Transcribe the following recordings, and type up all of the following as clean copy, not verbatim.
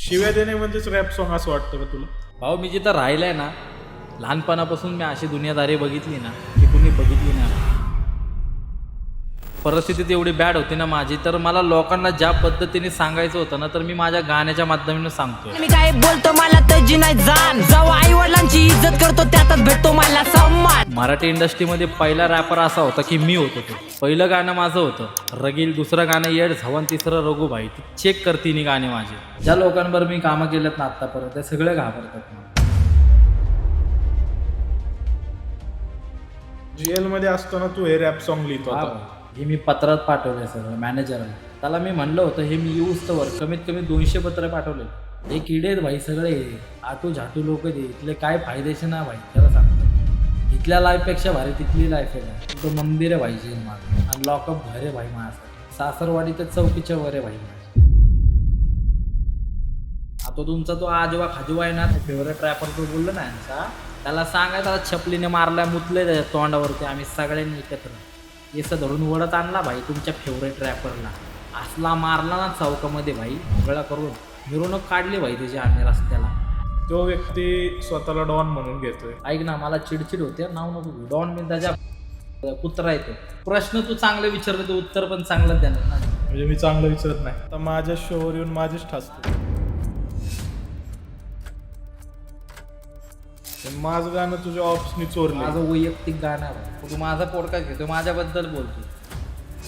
शिव्या देणे म्हणजेच रॅप सॉन्ग असं वाटतं का तुला? भाऊ मी जिथं राहिलंय ना, लहानपणापासून मी अशी दुनियादारी बघितली ना की कुणी बघितली नाही. परिस्थिती एवढी बॅड होती ना माझी, तर मला लोकांना ज्या पद्धतीने सांगायचं होतं ना, तर मी माझ्या गाण्याच्या माध्यमातून सांगतोय. मी काय बोलतो मला त्याची नाही जाण, जेव्हा आई वडिलांची इज्जत करतो त्यातच भेटतो मला सन्मान. मराठी इंडस्ट्रीमध्ये पहिला रॅपर असा होता की मी होतो. तो पहिलं गाणं माझं होतं रगील, दुसरं गाणं येड झवन, तिसरं रघुभाई. ती चेक करते गाणे माझे. ज्या लोकांवर मी कामं केलेत ना आत्तापर्यंत, ते सगळे घाबरतात मला. जेल मध्ये असताना तू हे रॅप सॉन्ग लिहित हा होता. भाऊ. हे मी पत्रात पाठवले सगळं मॅनेजरला. त्याला मी म्हणलं होतं हे मी यूज तर कमीत कमी 200 पत्र पाठवले. हे किडे आहेत भाई सगळे, आटू झाटू लोक दे. इथले काय फायद्याचे ना भाई, त्याला सांगतो. इथल्या लाईफपेक्षा भारी तिथली लाईफ आहे. तो मंदिर आहे भाई जेल माझं, आणि लॉकअप घर आहे भाई माझ्यासाठी. सासरवाडी तर चौकीच्या वर आहे भाई माझी. आता तुमचा तो आजोबा खाजोबा आहे ना, फेवरेट रॅपर तो बोललो ना यांचा, त्याला सांगाय त्याला छपलीने मारलाय, मुतलंय त्याच्या तोंडावरती. आम्ही सगळ्यांनी एकत्र येसं धरून वडत आणला भाई तुमच्या फेवरेट रॅपरला. असला मारला ना चौकामध्ये भाई, गळा करून मिरवणूक काढली भाई त्याची आम्ही रस्त्याला. तो व्यक्ती स्वतःला डॉन म्हणून घेतोय. ऐक ना, मला चिडचिड होते. नाव नको घेऊ. डॉन मी त्याच्या कुत्रा येतो. प्रश्न तू चांगले विचारले, तर उत्तर पण चांगलं देणार ना. म्हणजे मी चांगलं विचारत नाही. आता माझ्या शोवर येऊन माझीच ठासतो. माझं गाणं तुझ्या ऑप्सनी चोरलं. माझं वैयक्तिक गाणं आहे. तू माझा पॉडकास्ट घेतो, माझ्याबद्दल बोलतो.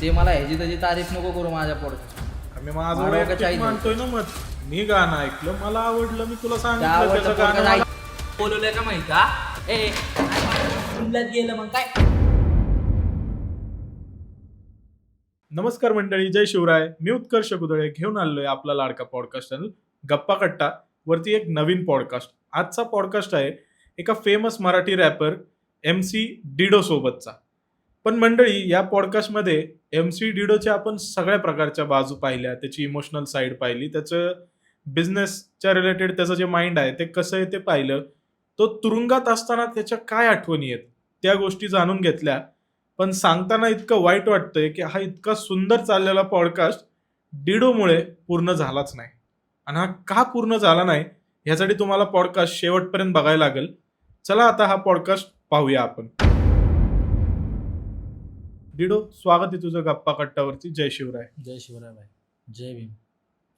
ते मला ह्याची त्याची तारीफ नको करू माझ्या पॉडकास्ट. मी माझं मला वैयक्तिक काही मानतोय ना. मग मी गाणं ऐकलं, मला आवडलं, मी तुला सांगितलं त्याचं त्या गाणं मला- बोलवलंय का माहिती का? गेलं मग काय. नमस्कार मंडळी, जय शिवराय. मी उत्कर्ष कुदळे घेऊन आलोय आपला लाडका पॉडकास्ट चॅनल गप्पा कट्टा वरती एक नवीन पॉडकास्ट. आजचा पॉडकास्ट आहे एका फेमस मराठी रॅपर MC डिडो सोबतचा. पण मंडळी, या पॉडकास्टमध्ये MC डिडोच्या आपण सगळ्या प्रकारच्या बाजू पाहिल्या. त्याची इमोशनल साईड पाहिली, त्याचं बिझनेसच्या रिलेटेड त्याचं जे माइंड आहे ते कसं आहे ते पाहिलं. तो तुरुंगात असताना त्याच्या काय आठवणी आहेत त्या गोष्टी जाणून घेतल्या. पण सांगताना इतकं वाईट वाटतंय की हा इतका सुंदर चाललेला पॉडकास्ट डिडोमुळे पूर्ण झालाच नाही. आणि हा का पूर्ण झाला नाही ह्यासाठी तुम्हाला पॉडकास्ट शेवटपर्यंत बघायला लागेल. चला आता हा पॉडकास्ट पाहूया आपण. डिडो, स्वागत आहे तुझं गप्पा कट्टावरती. जय शिवराय. जय शिवराय भाई, जय भीम.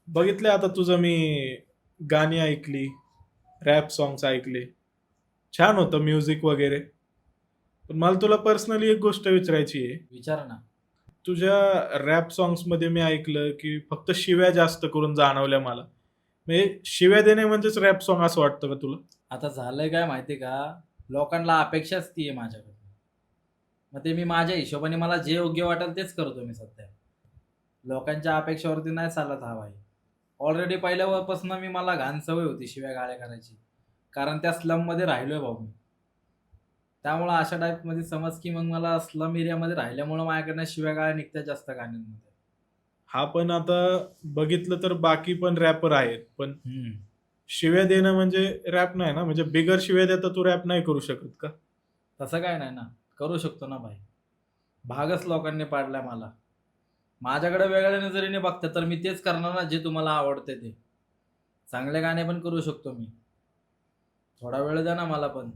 बघितलं आता तुझं, मी गाणी ऐकली, रॅप सॉंग्स ऐकले, छान होतं म्युझिक वगैरे. पण मला तुला पर्सनली एक गोष्ट विचारायची आहे. विचार ना. तुझ्या रॅप सॉंग्स मध्ये मी ऐकलं की फक्त शिव्या जास्त करून जाणवल्या मला. म्हणजे शिव्या देणे म्हणजेच रॅप सॉंग असं वाटतं का तुला? आता झालंय काय माहिती का, लोकांना अपेक्षाच ती आहे माझ्याकडे. मग ते मी माझ्या हिशोबाने मला जे योग्य वाटेल तेच करतो मी सध्या. लोकांच्या अपेक्षावरती नाही चालत हा भाई. ऑलरेडी पहिल्यापासून मला घाण सवय होती शिव्या गाळ्या करायची, कारण त्या स्लममध्ये राहिलोय भाऊ मी. त्यामुळं अशा टाईपमध्ये समज की मग मला स्लम एरियामध्ये राहिल्यामुळं माझ्याकडनं शिव्या गाळ्या निघतात जास्त गाण्यांमध्ये. हा, पण आता बघितलं तर बाकी पण रॅपर आहेत, पण शिव्या देणं म्हणजे रॅप नाही ना. म्हणजे बिगर शिव्या देता तू रॅप नाही करू शकत का? तसं काय नाही ना, करू शकतो ना भाई. भागच लोकांनी पाडलाय मला. माझ्याकडे वेगळ्या नजरेने बघतात तर मी तेच करणार ना जे तुम्हाला आवडते ते. चांगले गाणे पण करू शकतो मी. थोडा वेळ द्या ना मला पण.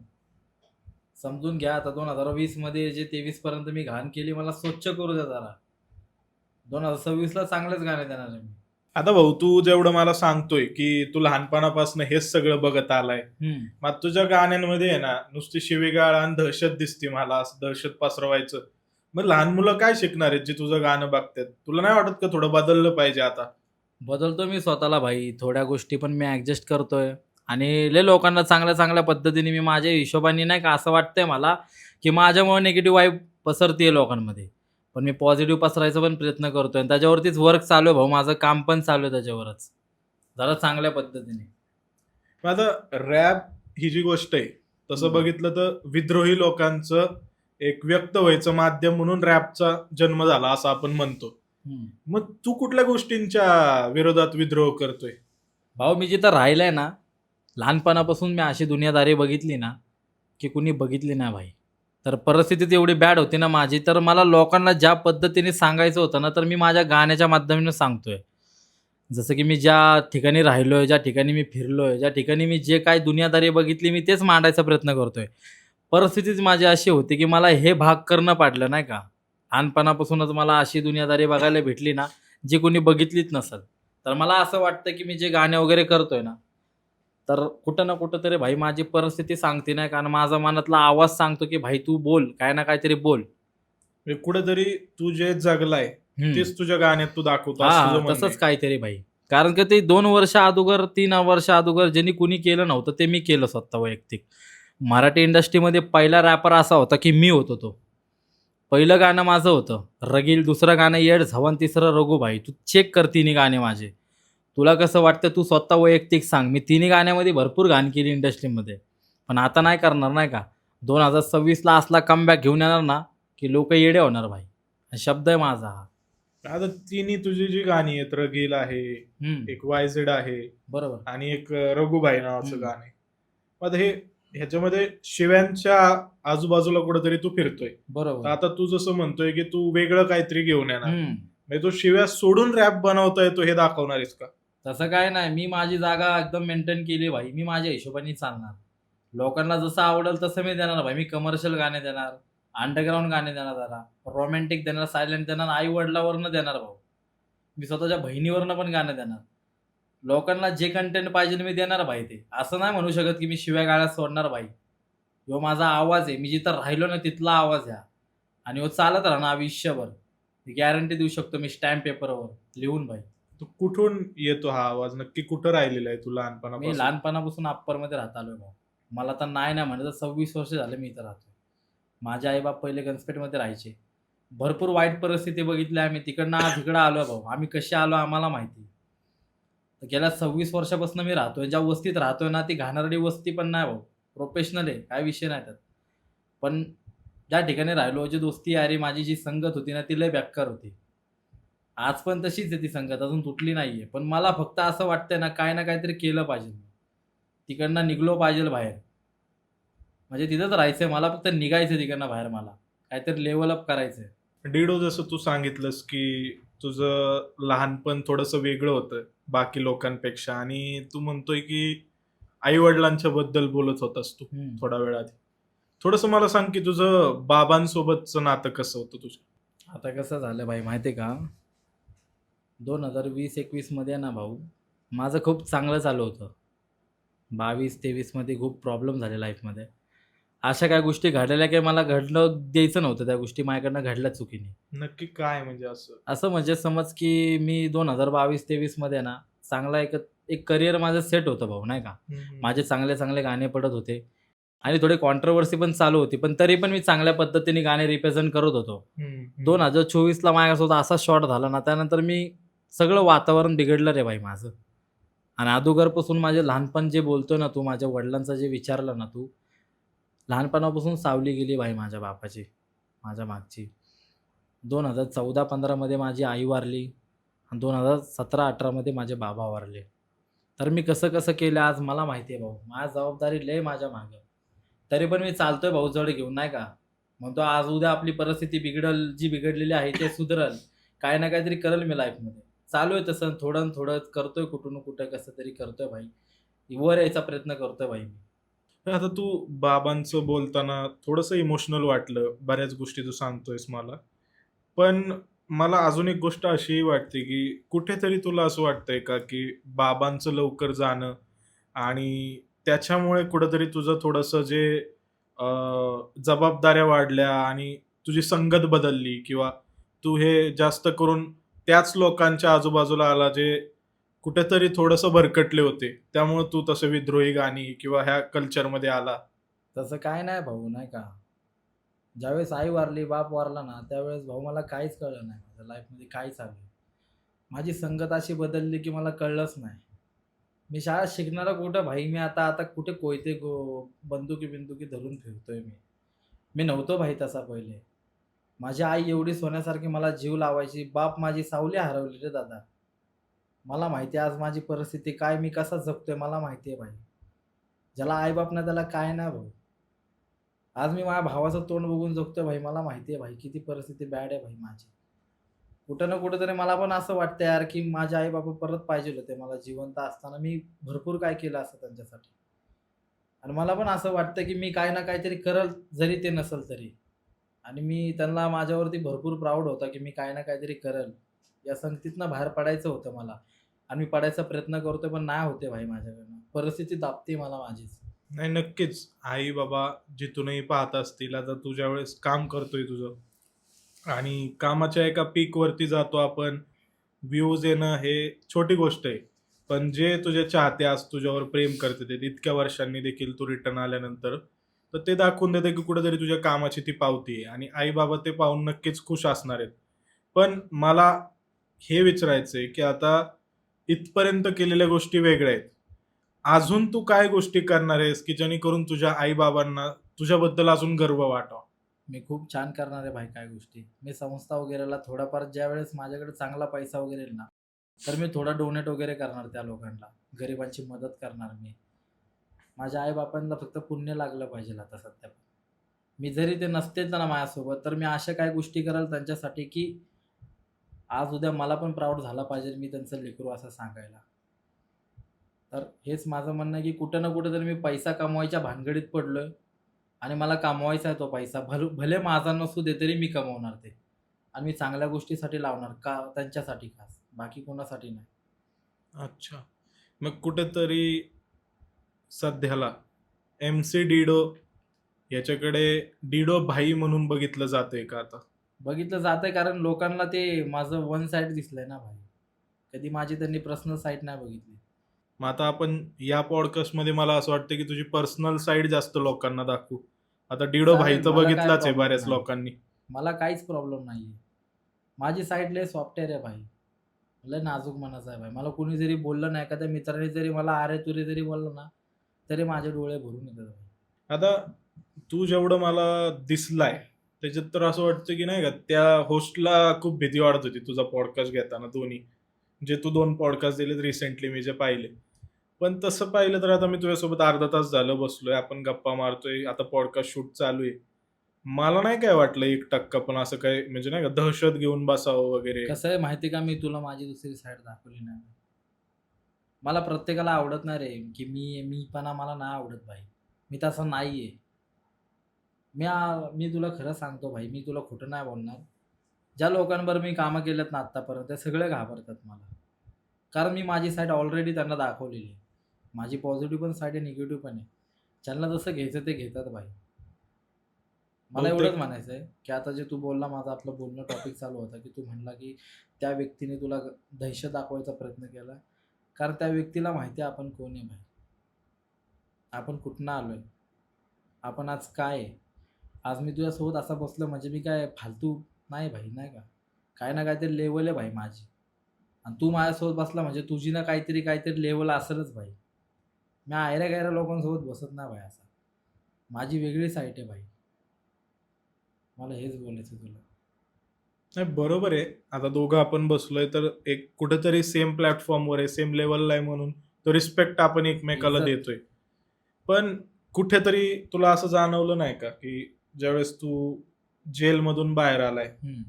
समजून घ्या. आता 2020 मध्ये जे 23 पर्यंत मी घाण केली, मला स्वच्छ करू द्या जरा. 2026 ला चांगलेच गाणे देणार आहे मी. आता भाऊ, तू जेवढं मला सांगतोय की तू लहानपणापासून हेच सगळं बघत आलाय, मग तुझ्या गाण्यांमध्ये आहे ना नुसती शिवीगाळ आणि दहशत दिसते मला. असं दहशत पसरवायचं. मग लहान मुलं काय शिकणार आहेत जे तुझं गाणं बघतात? तुला नाही वाटत का थोडं बदललं पाहिजे आता? बदलतो मी स्वतःला भाई. थोड्या गोष्टी पण मी ऍडजस्ट करतोय. आणि लय लोकांना चांगल्या चांगल्या पद्धतीने मी माझ्या हिशोबाने, नाही का, असं वाटतंय मला की माझ्यामुळे निगेटिव्ह वाईब पसरते लोकांमध्ये. पण मी पॉझिटिव्ह पसरायचा पण प्रयत्न करतोय. आणि त्याच्यावरतीच वर्क चालू आहे भाऊ. माझं काम पण चालू आहे त्याच्यावरच, जरा चांगल्या पद्धतीने. मग आता रॅप ही जी गोष्ट आहे, तसं बघितलं तर विद्रोही लोकांचं एक व्यक्त व्हायचं माध्यम म्हणून रॅपचा जन्म झाला असं आपण म्हणतो. मग तू कुठल्या गोष्टींच्या विरोधात विद्रोह करतोय? भाऊ मी जिथं राहिलंय ना, लहानपणापासून मी अशी दुनियादारी बघितली ना की कुणी बघितली नाही भाई. तर परिस्थिती एवढी बॅड होती ना माझी, तर मला लोकांना ज्या पद्धतीने सांगायचं होतं ना, तर मी माझ्या गाण्याच्या माध्यमातून सांगतोय. जसं की मी ज्या ठिकाणी राहिलोय, ज्या ठिकाणी मी फिरलोय, ज्या ठिकाणी मी जे काही दुनियादारी बघितली मी तेच मांडायचा प्रयत्न करतोय. परिस्थितीच माझी अशी होती, की मला हे भाग करणं पाडलं नाही का. लहानपणापासूनच मला अशी दुनियादारी बघायला भेटली ना, जी कोणी बघितलीच नसेल. तर मला असं वाटतं, की मी जे गाणे वगैरे करतोय ना, तर कुठं ना कुठेतरी भाई माझी परिस्थिती सांगते नाही का आणि माझा मनातला आवाज सांगतो, की "भाई तू बोल, काही ना काहीतरी बोल." म्हणजे कुठेतरी तू जे जगलाय हं. तेच तुझ्या गाण्यात तू दाखवतो हां, असं हां. तुझं म्हणणं तसंच आहे. काहीतरी भाई. कारण की ते 2 वर्ष अगोदर, 3 वर्ष अगोदर ज्यांनी कुणी केलं नव्हतं, ते मी केलं स्वतः वैयक्तिक. मराठी इंडस्ट्रीमध्ये पहिला रॅपर असा होता, की मी होतो तो. पहिलं गाणं माझं होतं. रगील, दुसरं गाणं येड झवन, तिसरं रघुभाई. तू चेक कर तिन्ही गाणे माझे. तुला कसं वाटतं तू स्वतः वैयक्तिक सांग. मी तिन्ही गाण्यामध्ये भरपूर घाण केली इंडस्ट्रीमध्ये. पण आता नाही करणार नाही का. 2026ला असला कमबॅक घेऊन येणार ना, की लोकं येडे होणार भाई. शब्द आहे माझा हा. आता तिन्ही तुझी जी गाणी आहेत, रगील आहे, हं. एक वायझेड आहे बरोबर. आणि एक रघुभाई नावाचं हं. गाणं आहे. मग आता ह्याच्यामध्ये शिव्यांच्या आजूबाजूला कुठेतरी तू फिरतोय. तर बरोबर. आता तू जसं म्हणतोय, की तू वेगळं काहीतरी घेऊन येणार. हं. म्हणजे तो शिव्या सोडून रॅप बनवता येतो हे दाखवणार आहेस का? तसं काही नाही. मी माझी जागा एकदम मेंटेन केली भाई. मी माझ्या हिशोबाने चालणार. लोकांना जसं आवडेल तसं मी देणार भाई. मी कमर्शियल गाणे देणार, अंडरग्राऊंड गाणे देणार जरा, रोमॅन्टिक देणार, सायलेंट देणार, आई-वडिलांवरनं देणार भाऊ. मी स्वतःच्या बहिणीवरनं पण गाणं देणार. लोकांना जे कंटेंट पाहिजे मी देणार भाई ते. असं नाही म्हणू शकत की मी शिव्या गाळ्यात सोडणार भाई. ह्यो माझा आवाज आहे. मी जिथं राहिलो ना तिथला आवाज आहे हा. आणि ह्यो चालत राहणार आयुष्यभर. ही गॅरंटी देऊ शकतो मी स्टॅम्प पेपरवर लिहून भाई. तो कुठून येतो हा आवाज? नक्की कुठं राहिलेला आहे तू मी लहानपणापासून? लहानपणापासून अप्परमध्ये राहत आलोय भाऊ. मला तर नाही म्हणलं तर 26 वर्ष झाले मी इथं राहतोय. माझे आई-बाप पहिले गंजपेठमध्ये राहायचे. भरपूर वाईट परिस्थिती बघितली आम्ही. तिकडनं आज इकडं आलोय भाऊ. आम्ही कसे आलो आम्हाला माहिती. तर गेल्या 26 वर्षापासून मी राहतोय. ज्या वस्तीत राहतोय ना ती घाणेरडी वस्ती पण नाही भाऊ. प्रोफेशनल आहे. काही विषय नाही त्यात. पण ज्या ठिकाणी राहिलो, जी दोस्ती यारी माझी जी संगत होती ना ती लय बेकार होती. आज पण तशीच आहे ती संगत, अजून तुटली नाहीये. पण मला फक्त असं वाटतंय ना, काही ना काहीतरी केलं पाहिजे. तिकडनं निघलो पाहिजे बाहेर. म्हणजे तिथंच राहायचंय मला, फक्त निघायचंय तिकडनं बाहेर मला. काहीतरी लेव्हल अप करायचंय. डिडो जसं तू सांगितलंस, की तुझं लहानपण थोडंसं वेगळं होतं बाकी लोकांपेक्षा आणि तू म्हणतोय, की आई-वडिलांच्या बद्दल बोलत होतास तू हं. थोडा वेळ आधी. थोडंसं मला सांग, की तुझं बाबांसोबतचं नातं कसं होतं तुझं? आता कसं झालं भाई माहिती आहे का? 2020-21 मध्ये ना भाऊ, माझं खूप चांगलं चालू होतं. 22-23 मध्ये खूप प्रॉब्लेम झाले लाईफमध्ये. अशा काही गोष्टी घडलेल्या की मला घडलं द्यायचं नव्हतं त्या गोष्टी माझ्याकडनं घडल्या चुकीने. नक्की काय म्हणजे असं? असं म्हणजे समज की मी 2022-23 मध्ये ना चांगला एक एक करियर माझं सेट होतं भाऊ नाही का. हं, हं. माझे चांगले-चांगले गाणे पडत होते आणि थोडी कॉन्ट्रोव्हर्सी पण चालू होती. पण तरी पण मी चांगल्या पद्धतीने गाणे रिप्रेझेंट करत होतो. हं, हं. 2024ला माझ्यासोबत असा शॉट झाला ना, त्यानंतर मी सगळं वातावरण बिघडलं रे भाई माझं. आणि अगोदरपासून माझे लहानपण जे बोलतोय ना तू, माझ्या वडिलांचं जे विचारलं ना तू, लहानपणापासून सावली गेली भाई माझ्या बापाची, माझ्या मागची. 2014-15 मध्ये माझी आई वारली आणि 2017-18 मध्ये माझे बाबा वारले. तर मी कसं-कसं केलं आज मला माहिती आहे भाऊ. माझी जबाबदारी लय माझ्या मागं. तरी पण मी चालतोय भाऊ जड घेऊन नाही का. म्हणतो आज उद्या आपली परिस्थिती बिघडल, जी बिघडलेली आहे ते सुधरल. काही ना काहीतरी करेल मी लाईफमध्ये. चालू आहे तसं थोडं थोडं करतोय कुठून ना कुठं कसं तरी करतोय भाई. वर यायचा प्रयत्न करतोय भाई मी. तर आता तू बाबांचं बोलताना थोडंसं इमोशनल वाटलं. बऱ्याच गोष्टी तू सांगतोयस मला. पण मला अजून एक गोष्ट अशीही वाटते, की कुठेतरी तुला असं वाटतंय का, की बाबांचं लवकर जाणं आणि त्याच्यामुळे कुठेतरी तुझं थोडंसं जे अ, जबाबदाऱ्या वाढल्या आणि तुझी संगत बदलली किंवा तू हे जास्त करून त्याच लोकांच्या आजूबाजूला आला जे कुठेतरी थोडंसं भरकटले होते. त्यामुळे तू तसं विद्रोही गाणी किंवा ह्या कल्चरमध्ये आला. तसं काय नाही भाऊ नाही का. ज्यावेळेस आई वारली, बाप वारला ना, त्यावेळेस भाऊ मला काहीच कळलं नाही. माझ्या लाईफमध्ये काय चालू आहे. माझी संगत अशी बदलली की मला कळलंच नाही. मी शाळा शिकणारा कुठं भाई मी आता आता कुठे कोयते बंदुकी-बिंदुकी धरून फिरतोय मी. मी नव्हतो भाई तसा पहिले. माझी आई एवढी सोन्यासारखी मला जीव लावायची. बाप माझी सावली हरवली रे दादा. मला माहिती आहे आज माझी परिस्थिती काय, मी कसा जगतोय मला माहिती आहे भाई. ज्याला आई-बाप नाही त्याला काय नाही भाऊ. आज मी माझ्या भावाचं तोंड बघून जगतोय भाई. मला माहिती आहे भाई किती परिस्थिती बॅड आहे भाई माझी. कुठं ना कुठेतरी मला पण असं वाटतं यार, की माझे आई-बाबा परत पाहिजे होते. मला जिवंत असताना मी भरपूर काय केलं असतं त्यांच्यासाठी. आणि मला पण असं वाटतं, की मी काही ना काहीतरी करेल, जरी ते नसेल तरी. आणि मी त्यांना माझ्यावरती भरपूर प्राउड होता, की मी काही ना काहीतरी करेल. या संगतीतनं बाहेर पडायचं होतं मला. आणि मी पडायचा प्रयत्न करतोय, पण नाही होते भाई माझ्याकडनं. परिस्थिती दाबते मला माझीच. नाही, नक्कीच. आई-बाबा जिथूनही पाहत असतील, आता तू ज्यावेळेस काम करतोय तुझं आणि कामाच्या एका पीकवरती जातो आपण, व्ह्यूज येणं हे छोटी गोष्ट आहे. पण जे तुझे चाहते आज तुझ्यावर प्रेम करतात इतक्या वर्षांनी देखील तू रिटर्न आल्यानंतर, तर ते दाखवून देतं की कुठेतरी तुझ्या कामाची ती पावती आहे आणि आई-बाबा ते पाहून नक्कीच खुश असणार आहेत. पण मला हे विचारायचंय की आता इथपर्यंत केलेल्या गोष्टी वेगळ्या आहेत. अजून तू काय गोष्टी करणार आहेस की जेणेकरून तुझ्या आई-बाबांना तुझ्याबद्दल अजून गर्व वाटावा? मी खूप छान करणार आहे भाई काही गोष्टी. मी संस्था वगैरेला थोडाफार ज्यावेळेस माझ्याकडे चांगला पैसा वगैरे येईल ना, तर मी थोडा डोनेट वगैरे करणार त्या लोकांना. गरिबांची मदत करणार मी. माझ्या आई-बाबांना फक्त पुण्य लागलं पाहिजे आता सध्या. मी जरी ते नसतेच ना माझ्यासोबत, तर मी अशा काही गोष्टी करेल त्यांच्यासाठी, की आज उद्या मला पण प्राउड झाला पाहिजे मी त्यांचं लेकरू असं सांगायला. तर हेच माझं म्हणणं आहे, की कुठं ना कुठेतरी मी पैसा कमवायच्या भानगडीत पडलोय आणि मला कमवायचा आहे तो पैसा. भले माझा नसू दे तरी मी कमवणार ते आणि मी चांगल्या गोष्टीसाठी लावणार. का? त्यांच्यासाठी खास. बाकी कोणासाठी नाही. अच्छा. मग कुठेतरी सध्याला एम-सी डिडो याच्याकडे डिडो भाई म्हणून बघितलं जातंय का आता? बघितलं जातंय कारण लोकांना ते माझं वन साइड दिसलंय ना भाई. कधी माझी त्यांनी पर्सनल साईड नाही बघितली. मग आता आपण या पॉडकास्टमध्ये मला असं वाटतं की तुझी पर्सनल साईड जास्त लोकांना दाखवू. आता डिडो भाई चालेल, तर मला काय बघितलाच आहे प्रॉब्लेम बऱ्याच नाही. लोकांनी. मला काहीच प्रॉब्लेम नाहीये. माझी साईड लय सॉफ्टवेअर आहे भाई. लय नाजूक मनाचा आहे भाई. मला कोणी जरी बोललं ना, एखाद्या मित्राने जरी मला अरे-तुरे जरी बोललं ना, तरी माझे डोळे भरून येतात भाई. आता तू जेवढं मला दिसलाय, त्याच्यात तर असं वाटतं की नाही का त्या होस्टला खूप भीती वाटत होती तुझा पॉडकास्ट घेताना दोन्ही. जे तू 2 पॉडकास्ट दिलेत रिसेंटली मी जे पाहिले. पण तसं पाहिलं तर आता मी तुझ्यासोबत अर्धा तास झालं बसलोय. आपण गप्पा मारतोय. आता पॉडकास्ट शूट चालू आहे. मला नाही काय वाटलं 1% पण असं काही म्हणजे नाही का दहशत घेऊन बसावं वगैरे. कसं आहे माहिती का, मी तुला माझी दुसरी साईड दाखवली नाही. मला प्रत्येकाला आवडत नाही रे, की मीपणा मला नाही आवडत भाई. मी तसा नाहीये. मी तुला खरं सांगतो भाई, मी तुला खोटं नाही बोलणार. ज्या लोकांबरोबर मी कामं केलेत ना आत्तापर्यंत, ते सगळे घाबरतात मला. कारण मी माझी साईड ऑलरेडी त्यांना दाखवलेली आहे. माझी पॉझिटिव्ह पण साईड आहे, निगेटिव्ह पण आहे. ज्यांना जसं घ्यायचं ते घेतात भाई. मला एवढंच बहुतेक म्हणायचं आहे, की आता जे तू बोलला माझं आपलं बोलणं टॉपिक चालू होता, की तू म्हणला, की त्या व्यक्तीने तुला दहशत दाखवायचा प्रयत्न केला. कारण त्या व्यक्तीला माहिती आहे आपण कोण आहे भाई. आपण कुठनं आलोय. आपण आज काय आहे. आज मी तुझ्यासोबत असा बसलो म्हणजे मी काय फालतू नाही भाई, नाही का. काही ना काहीतरी लेव्हल आहे भाई माझी. आणि तू माझ्यासोबत बसला म्हणजे तुझी ना काहीतरी लेव्हल असेलच भाई. मी आयऱ्या-गैऱ्या लोकांसोबत बसत नाही भाई असं. माझी वेगळी साईट आहे भाई. मला हेच बोलायचं तुला. नाही बरोबर आहे. आता दोघं आपण बसलोय तर एक कुठेतरी सेम प्लॅटफॉर्मवर आहे, सेम लेव्हलला आहे म्हणून तो रिस्पेक्ट आपण एकमेकाला इज्जत. देतोय. पण कुठेतरी तुला असं जाणवलं नाही का, की ज्यावेळेस तू जेलमधून बाहेर आलाय हं.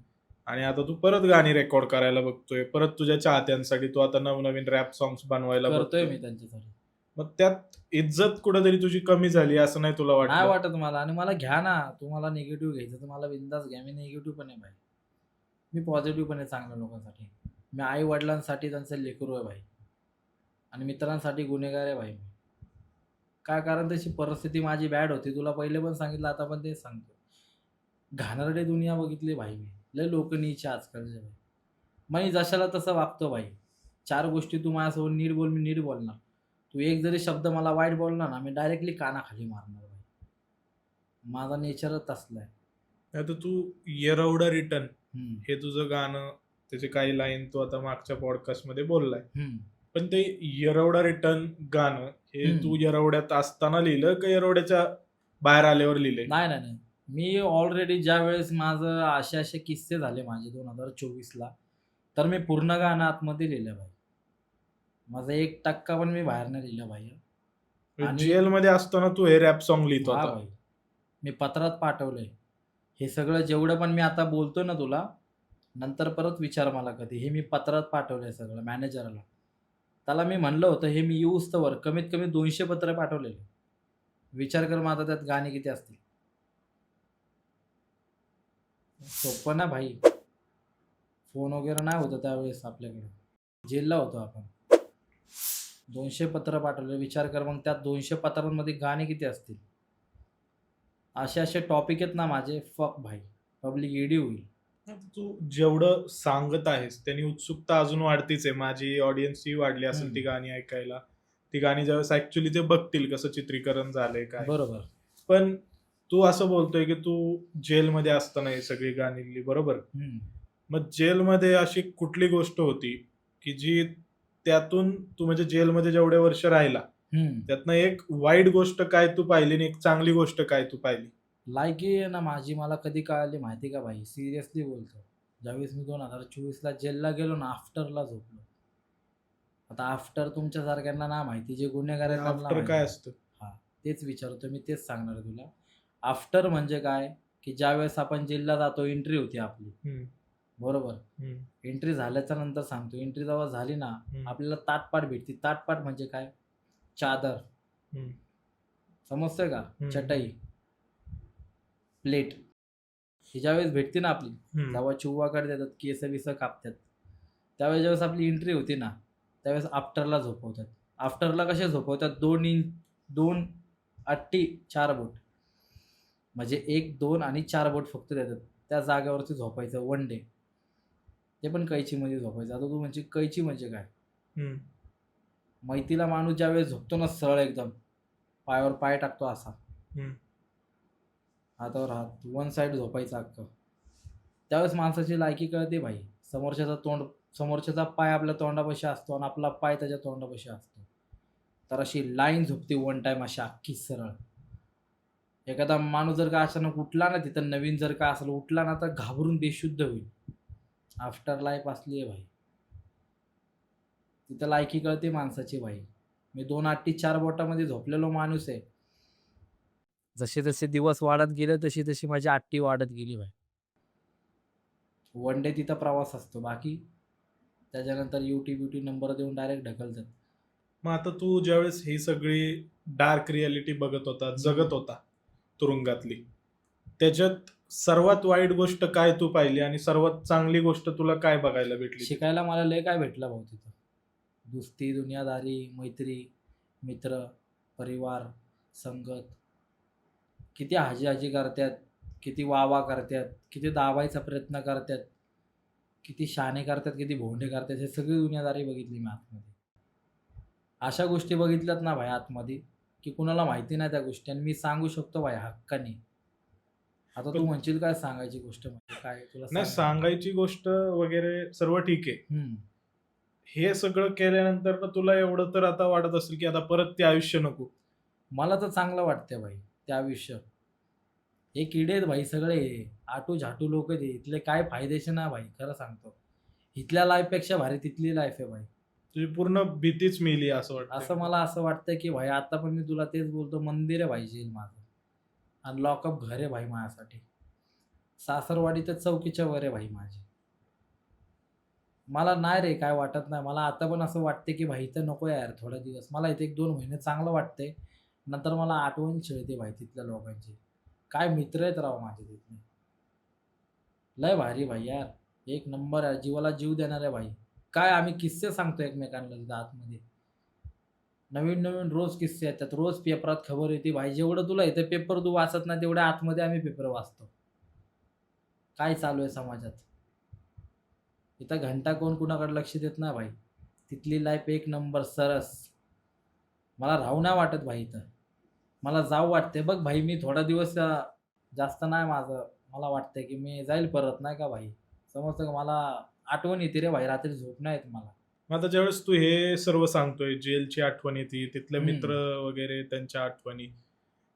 आणि आता तू परत गाणी रेकॉर्ड करायला बघतोय. परत तुझ्या चाहत्यांसाठी तू आता नवनवीन रॅप सॉन्ग्स बनवायला करतोय बघतोय. मी त्यांच्यासाठी. मग त्यात इज्जत कुठेतरी तुझी कमी झाली असं नाही तुला नाही वाटलं? वाटत मला आणि मला घ्या ना. तुम्हाला निगेटिव्ह घ्यायचं तर मला बिनधास्त घ्या. मी निगेटिव्ह पण आहे भाई. मी पॉझिटिव्ह पण आहे चांगल्या लोकांसाठी. मी आई-वडिलांसाठी त्यांचं लेकरू आहे भाई. आणि मित्रांसाठी गुन्हेगार आहे भाई मी. काय कारण त्याची परिस्थिती माझी बॅड होती. तुला पहिले पण सांगितलं, आता पण तेच सांगतो. घाणेरडी दुनिया बघितली भाई मी. लय लोकं नीच आहे आजकालचे भाई. मी जशाला तसं वागतो भाई. 4 गोष्टी तू माझ्यासोबत नीट बोल, मी नीट बोलणार. तू एक जरी शब्द मला वाईट बोलला ना, मी डायरेक्टली कानाखाली मारणार भाई. माझा नेचरच तसला आहे. आता तू येरवडा रिटर्न हं, हे तुझं गाणं त्याचे काही लाईन तू आता मागच्या पॉडकास्टमध्ये बोललाय. हं, पण ते येरवडा रिटर्न गाणं हे हं. तू येरवड्यात असताना लिहिलं का येरवड्याच्या बाहेर आल्यावर लिहिलंय? नाही. मी ऑलरेडी ज्यावेळेस माझं असे किस्से झाले माझे 2024ला, तर मी पूर्ण गाणं आतमध्ये लिहिलं भाई. माझा 1% पण मी बाहेर नाही लिहिलं भाई. आणि जेलमध्ये असताना तू हे रॅप सॉन्ग लिहित हां होता. भाई. मी पत्रात पाठवलंय. हे सगळं जेवढं पण मी आता बोलतोय ना तुला, नंतर परत विचार मला कधी, हे मी पत्रात पाठवलंय सगळं मॅनेजरला. त्याला मी म्हणलं होतं हे मी येऊस्तोवर कमीत कमी 200 पत्र पाठवलेले. विचार कर मग आता त्यात गाणी किती असतील. सोपं ना भाई. फोन वगैरे नाही होतं त्यावेळेस आपल्याकडे. जेलला होतो आपण. 200 पत्र पाठवले. विचार कर मग त्या 200 पत्रांमध्ये गाणे किती असतील. असे टॉपिक आहेत ना माझे, फक भाई. पब्लिक ईडी होईल. तू जेवढं सांगत आहेस त्यांनी उत्सुकता अजून वाढतीच आहे. माझी ऑडियन्सही वाढली असेल ती गाणी ऐकायला. ती गाणी ज्यावेळेस ऍक्च्युली ते बघतील कसं चित्रीकरण झालंय काय. बरोबर. पण तू असं बोलतोय की तू जेलमध्ये असताना ही सगळी गाणी लिहिली, बरोबर? मग जेलमध्ये अशी कुठली गोष्ट होती की जी त्यातून तू म्हणजे जेलमध्ये जेवढे वर्ष राहिला त्यातनं एक वाईट गोष्ट काय तू पाहिली आणि एक चांगली गोष्ट काय तू पाहिली? लायकी आहे ना माझी मला कधी कळाली माहिती का भाई, सिरियसली बोलतो. ज्यावेळेस मी 2024ला जेलला गेलो ना, आफ्टरला झोपलो. आता आफ्टर तुमच्यासारख्यांना ना माहिती, जे गुन्हेगार आहेत त्यांना आफ्टर काय माहिती. असतं? हा, तेच विचारतो मी, तेच सांगणार आहे तुला. आफ्टर म्हणजे काय, की ज्यावेळेस आपण जेलला जातो, एंट्री होती आपली, हम्म, बरोबर. हम्म, एंट्री झाल्याच्या नंतर सांगतो, एंट्री जेव्हा झाली ना, हम्म, आपल्याला ताटपाट भेटते. ताटपाट म्हणजे काय, चादर, हम्म, समजतंय का, हम्म. चटई, प्लेट. ही ज्यावेळेस भेटते ना आपली, हम्म. जेव्हा चिव्वाकडे देतात, केस बिस कापतात, त्यावेळेस ज्यावेळेस आपली एंट्री होती ना, त्यावेळेस आफ्टरला झोपवतात. आफ्टरला कसे झोपवतात, 2 अट्टी 4 बोट, म्हणजे 1, 2 आणि 4 बोट फक्त देतात. त्या जागेवरती झोपायचं वन डे. ते पण कैचीमध्ये झोपायचं. आता तू म्हणजे कैची म्हणजे काय, हम्म, मैतीला माणूस ज्यावेळेस झोपतो ना सरळ एकदम, पायावर पाय टाकतो असा, हम्म. हातावर हात, वन साईड झोपायचं अख्खं. त्यावेळेस माणसाची लायकी कळते भाई. समोरच्याचा पाय आपल्या तोंडापाशी असतो आणि आपला पाय त्याच्या तोंडापाशी असतो. तर अशी लाईन झोपते वन टाइम, अशी अख्खी सरळ. एखादा माणूस जर का अचानक उठला ना, तिथं नवीन जर का असलं उठला ना, तर घाबरून बेशुद्ध होईल. आफ्टर लाईफ असली आहे भाई. तिथं लायकी कळते माणसाची भाई. मी 2 अट्टी 4 बोटामध्ये झोपलेलो माणूस आहे. जसे जसे दिवस वाढत गेले तशी तशी माझी अट्टी वाढत गेली भाई. वन डे तिथं प्रवास असतो, बाकी त्याच्यानंतर युटी नंबर देऊन डायरेक्ट ढकलतात. मग आता तू ज्यावेळेस ही सगळी डार्क रियालिटी बघत होता, जगत होता तुरुंगातली, त्याच्यात सर्वात वाईट गोष्ट काय तू पाहिली आणि सर्वात चांगली गोष्ट तुला काय बघायला भेटली? शिकायला मला लय काय भेटलं भाऊ तिथं. दोस्ती, दुनियादारी, मैत्री, मित्र, परिवार, संगत. किती हाजी करतात, किती वाह करतात, किती दाबायचा प्रयत्न करतात, किती शाणे करतात, किती भोंडे करतात, हे सगळी दुनियादारी बघितली मी आतमध्ये. अशा गोष्टी बघितल्यात ना भाई आतमध्ये, की कुणाला माहिती नाही त्या गोष्टी, आणि मी सांगू शकतो भाई हक्काने. आता तू म्हणशील काय सांगायची गोष्ट, म्हणजे काय तुला नाही, सांगायची गोष्ट वगैरे सर्व ठीक आहे. हे सगळं केल्यानंतर ना तुला एवढं तर आता वाटत असेल की आता परत ते आयुष्य नको. मला तर चांगलं वाटतं भाई ते आयुष्य. हे किडे आहेत भाई सगळे, आटू झाटू लोक ते, इथले काय फायदेशीर ना भाई, खरं सांगतो. इथल्या लाईफपेक्षा भारी तिथली लाईफ आहे भाई. तुझी पूर्ण भीतीच मिली असं वाटतं. असं मला असं वाटतं की भाई, आता पण मी तुला तेच बोलतो, मंदिर आहे भाई जेल माझं, आणि लॉकअप घर आहे भाई माझ्यासाठी. सासरवाडी तर चौकीच्या वर आहे भाई माझी. मला नाही रे काय वाटत नाही. मला आता पण असं वाटते की भाई इथं नको यार थोडा दिवस. मला इथे 1-2 महिने चांगलं वाटते, नंतर मला आठवण छळते भाई तिथल्या लोकांची. काय मित्र आहेत राव माझे तिथले, लय भारी भाई यार, एक नंबर आहे, जीवाला जीव देणार आहे भाई. काय आम्ही किस्से सांगतो एकमेकांना तिथं आतमध्ये, नवीन नवीन रोज किस्से येतात, रोज पेपरात खबर येते भाई. जेवढं तुला इथे पेपर तू वाचत नाही, तेवढ्या आतमध्ये आम्ही पेपर वाचतो, काय चालू आहे समाजात. इथं घंटा कोण कुणाकडे लक्ष देत नाही भाई. तिथली लाईफ एक नंबर सरस. मला राहू नाही वाटत भाई इथं, मला जाऊ वाटते बघ भाई. मी थोडा दिवस जास्त नाही माझं, मला वाटतंय की मी जाईल परत, नाही का भाई, समजतं का. मला आठवण येते रे भाई, रात्री झोप नाही येत मला. मग आता ज्यावेळेस तू हे सर्व सांगतोय, जेलची आठवण येते, तिथले हम्म. मित्र वगैरे त्यांच्या आठवणी,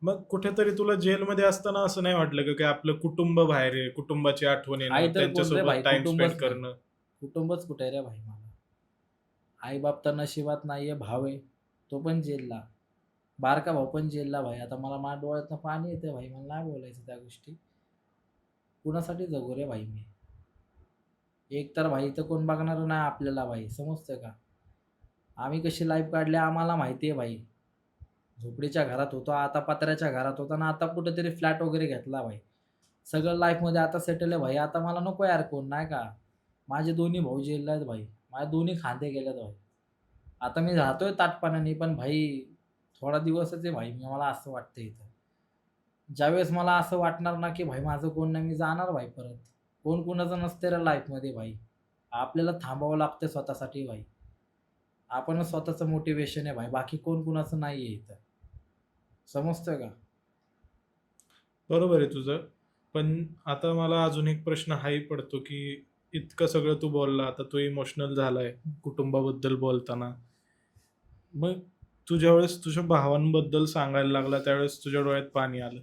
मग कुठेतरी तुला जेलमध्ये असताना असं नाही वाटलं का की आपलं कुटुंब बाहेर आहे, कुटुंबाची आठवण आई येणं, तर कोण रे त्यांच्यासोबत भाई, टाइम कुटुंबच स्पेंड नाही. करणं? कुटुंबच कुठे आहे रे भाई मला. आई बाप तर नशिबात नाहीये, भाव आहे तो पण जेलला, बारका भाऊ पण जेलला भाई. आता मला माझ्या डोळ्यातनं पाणी येते भाई, मला नाही बोलायचं त्या गोष्टी. कुणासाठी जगू रे भाई मी. एक तर भाई तर कोण बघणार नाही आपल्याला भाई, समजतं का? आम्ही कशी लाईफ काढली आम्हाला माहिती आहे भाई. झोपडीच्या घरात होतो, आता पत्र्याच्या घरात होतो आणि आता कुठेतरी फ्लॅट वगैरे घेतला भाई. सगळं लाईफमध्ये आता सेटल आहे भाई. आता मला नको यार कोण, नाही का? माझे दोन्ही भाऊ जेलला आहेत भाई. माझे दोन्ही खांदे गेलेत भाई. आता मी राहतोय ताटपणाने, पण भाई थोडा दिवसच आहे भाई. मला असं वाटतं इथं. ज्यावेळेस मला असं वाटणार ना, की भाई माझं कोण नाही, मी जाणार भाई परत. कोण कुणाचं नसते रे लाईफमध्ये भाई. आपल्याला थांबावं लागतं स्वतःसाठी भाई. आपणच स्वतःचं मोटिवेशन आहे भाई. बाकी कोण कुणाचं नाही आहे इथं. समजतंय का? बरोबर आहे तुझं. पण आता मला अजून एक प्रश्न हाही पडतो, की इतकं सगळं तू बोलला, आता तू इमोशनल झालाय कुटुंबाबद्दल बोलताना. मग तू ज्यावेळेस तुझ्या भावांबद्दल सांगायला लागला, त्यावेळेस तुझ्या डोळ्यात पाणी आलं.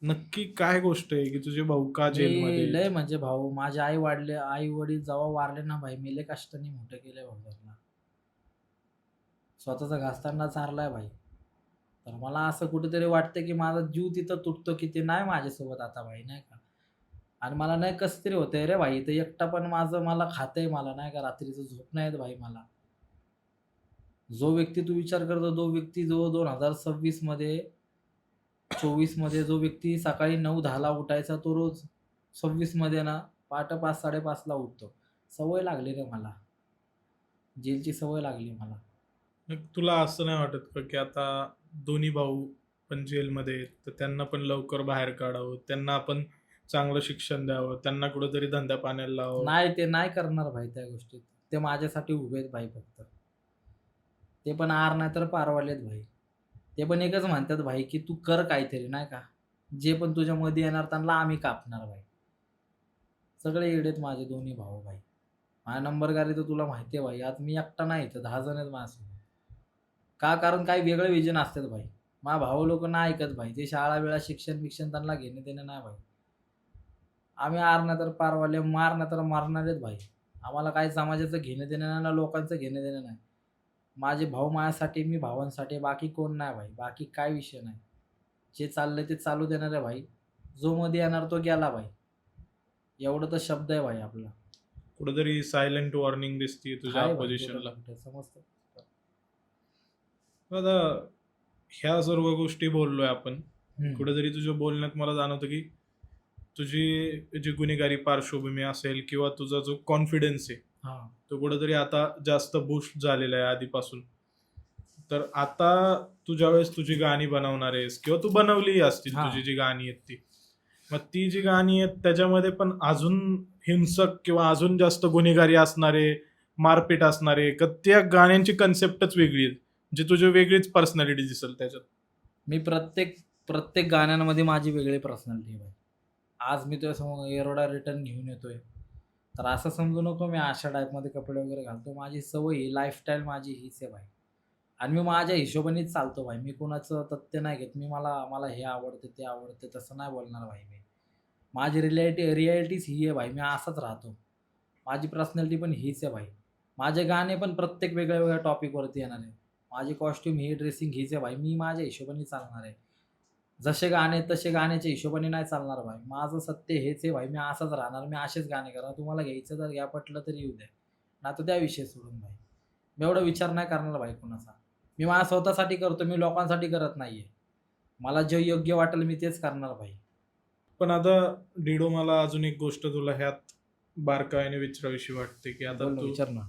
नक्की काय गोष्ट आहे, की तुझे भाऊ का जेलमध्ये मी आहेत? लय म्हणजे भाऊ, माझे आई-वडील जेव्हा वारले ना भाई, मी लय कष्टाने मोठं केलंय भाऊ त्यांना. स्वतःचा घासताना चारलाय भाई. तर मला असं कुठेतरी वाटतं, की माझा जीव तिथं तुटतो, की ते नाही माझ्यासोबत आता भाई, नाही का? आणि मला नाही कसं तरी होतंय रे भाई. इथं एकटा पण माझं मला खातंय मला, नाही का? रात्रीचं झोप नाही येत भाई मला. जो व्यक्ती तू विचार करतो, तो व्यक्ती जो 2026 मध्ये 24 मध्ये जो व्यक्ती सकाळी 9-10 उठायचा, तो रोज 26 मध्ये ना पहाटे 5-5:30 उठतो. सवय लागली रे मला. जेलची सवय लागली मला. मग तुला असं नाही वाटत का, की आता दोन्ही भाऊ पण जेलमध्ये आहेत, तर त्यांना पण लवकर बाहेर काढावं, त्यांना आपण चांगलं शिक्षण द्यावं, त्यांना कुठेतरी धंद्या पाण्याला लावावं? नाही, ते नाही करणार भाई त्या गोष्टी. ते माझ्यासाठी उभे आहेत भाई फक्त. ते पण आर नाही तर पारवालेत भाई. ते पण एकच म्हणतात भाई, की तू कर काहीतरी, नाही का? जे पण तुझ्यामध्ये येणार त्यांना आम्ही कापणार भाई. सगळे येडेत माझे दोन्ही भाऊ भाई. माझ्या नंबरगारी तर तुला माहिती आहे भाई. आज मी एकटा नाही इथं, 10 जण आहेत माझ्यासोबत. का? कारण काही वेगळे विजन असतात भाई. माझे भाऊ लोक नाही ऐकत भाई. ते शाळा-बिळा, शिक्षण-बिक्षण त्यांना घेणं-देणं नाही भाई. आम्ही आर नाही तर पारवाले, मार नाही तर मारणारेच भाई. आम्हाला काही समाजाचं घेणं-देणं नाही ना लोकांचं घेणं-देणं नाही. माझे भाऊ माझ्यासाठी, मी भावांसाठी, बाकी कोण नाही भाई. बाकी काय विषय नाही. जे चाललंय ते चालू देणार आहे भाई. जो मध्ये येणार तो गेला भाई. एवढं तर शब्द आहे भाई आपला. कुठेतरी सायलेंट वॉर्निंग दिसते तुझ्या आहे भाई अपोजिशनला. कुठं-कुठं, समजतं? आता ह्या सर्व गोष्टी बोललोय आपण. हं. कुठेतरी तुझ्या बोलण्यात मला जाणवतं, की तुझी जी गुन्हेगारी पार्श्वभूमी असेल किंवा तुझा जो कॉन्फिडन्स आहे, हां. तो कुठेतरी आता जास्त बूस्ट झालेला आहे आधीपासून. तर आता तू ज्यावेळेस तुझी गाणी बनवणार आहेस किंवा तू बनवलीही असतील हां. तुझी जी गाणी आहेत ती. मग ती जी गाणी आहेत त्याच्यामध्ये पण अजून हिंसक किंवा अजून जास्त गुन्हेगारी असणारे, मारपीट असणारे, का त्या गाण्यांची कन्सेप्टच वेगळी आहे? जी तुझी वेगळीच पर्सनॅलिटी दिसेल त्याच्यात. मी प्रत्येक प्रत्येक गाण्यांमध्ये माझी वेगळी पर्सनॅलिटी आहे भाई. आज मी तुझ्यासमोर एरोडा रिटर्न घेऊन येतोय. तर असं समजू नको मी अशा टाईपमध्ये कपडे वगैरे घालतो. माझी सवय ही लाईफस्टाईल माझी हीच आहे भाई. आणि मी माझ्या हिशोबानेच चालतो भाई. मी कोणाचं तथ्य नाही घेत. मी मला मला हे आवडतं, ते आवडतं तसं नाही बोलणार भाई मी. माझी रिॲलिटीच ही आहे भाई. मी असाच राहतो. माझी पर्सनॅलिटी पण हीच आहे भाई. माझे गाणे पण प्रत्येक वेगळ्या-वेगळ्या टॉपिकवरती येणार आहे. माझी कॉस्ट्यूम ही ड्रेसिंग हीच आहे भाई. मी माझ्या हिशोबाने चालणार आहे. जसे गाणे आहेत तसे गाण्याच्या हिशोबाने नाही चालणार भाई. माझं सत्य हेच आहे भाई. मी असाच राहणार. मी असेच गाणे करणार. तुम्हाला घ्यायचं तर घ्या, पटलं तर येऊ द्या. नाहीतर द्या विषय सोडून भाई. मी एवढा विचार नाही करणार भाई कुणाचा. मी माझ्या स्वतःसाठी करतो. मी लोकांसाठी करत नाहीये. मला जे योग्य वाटेल मी तेच करणार भाई. पण आता डिडो, मला अजून एक गोष्ट तुला ह्यात बारकाईने विचारावीशी वाटते, की आता बोल ना, तू विचार ना.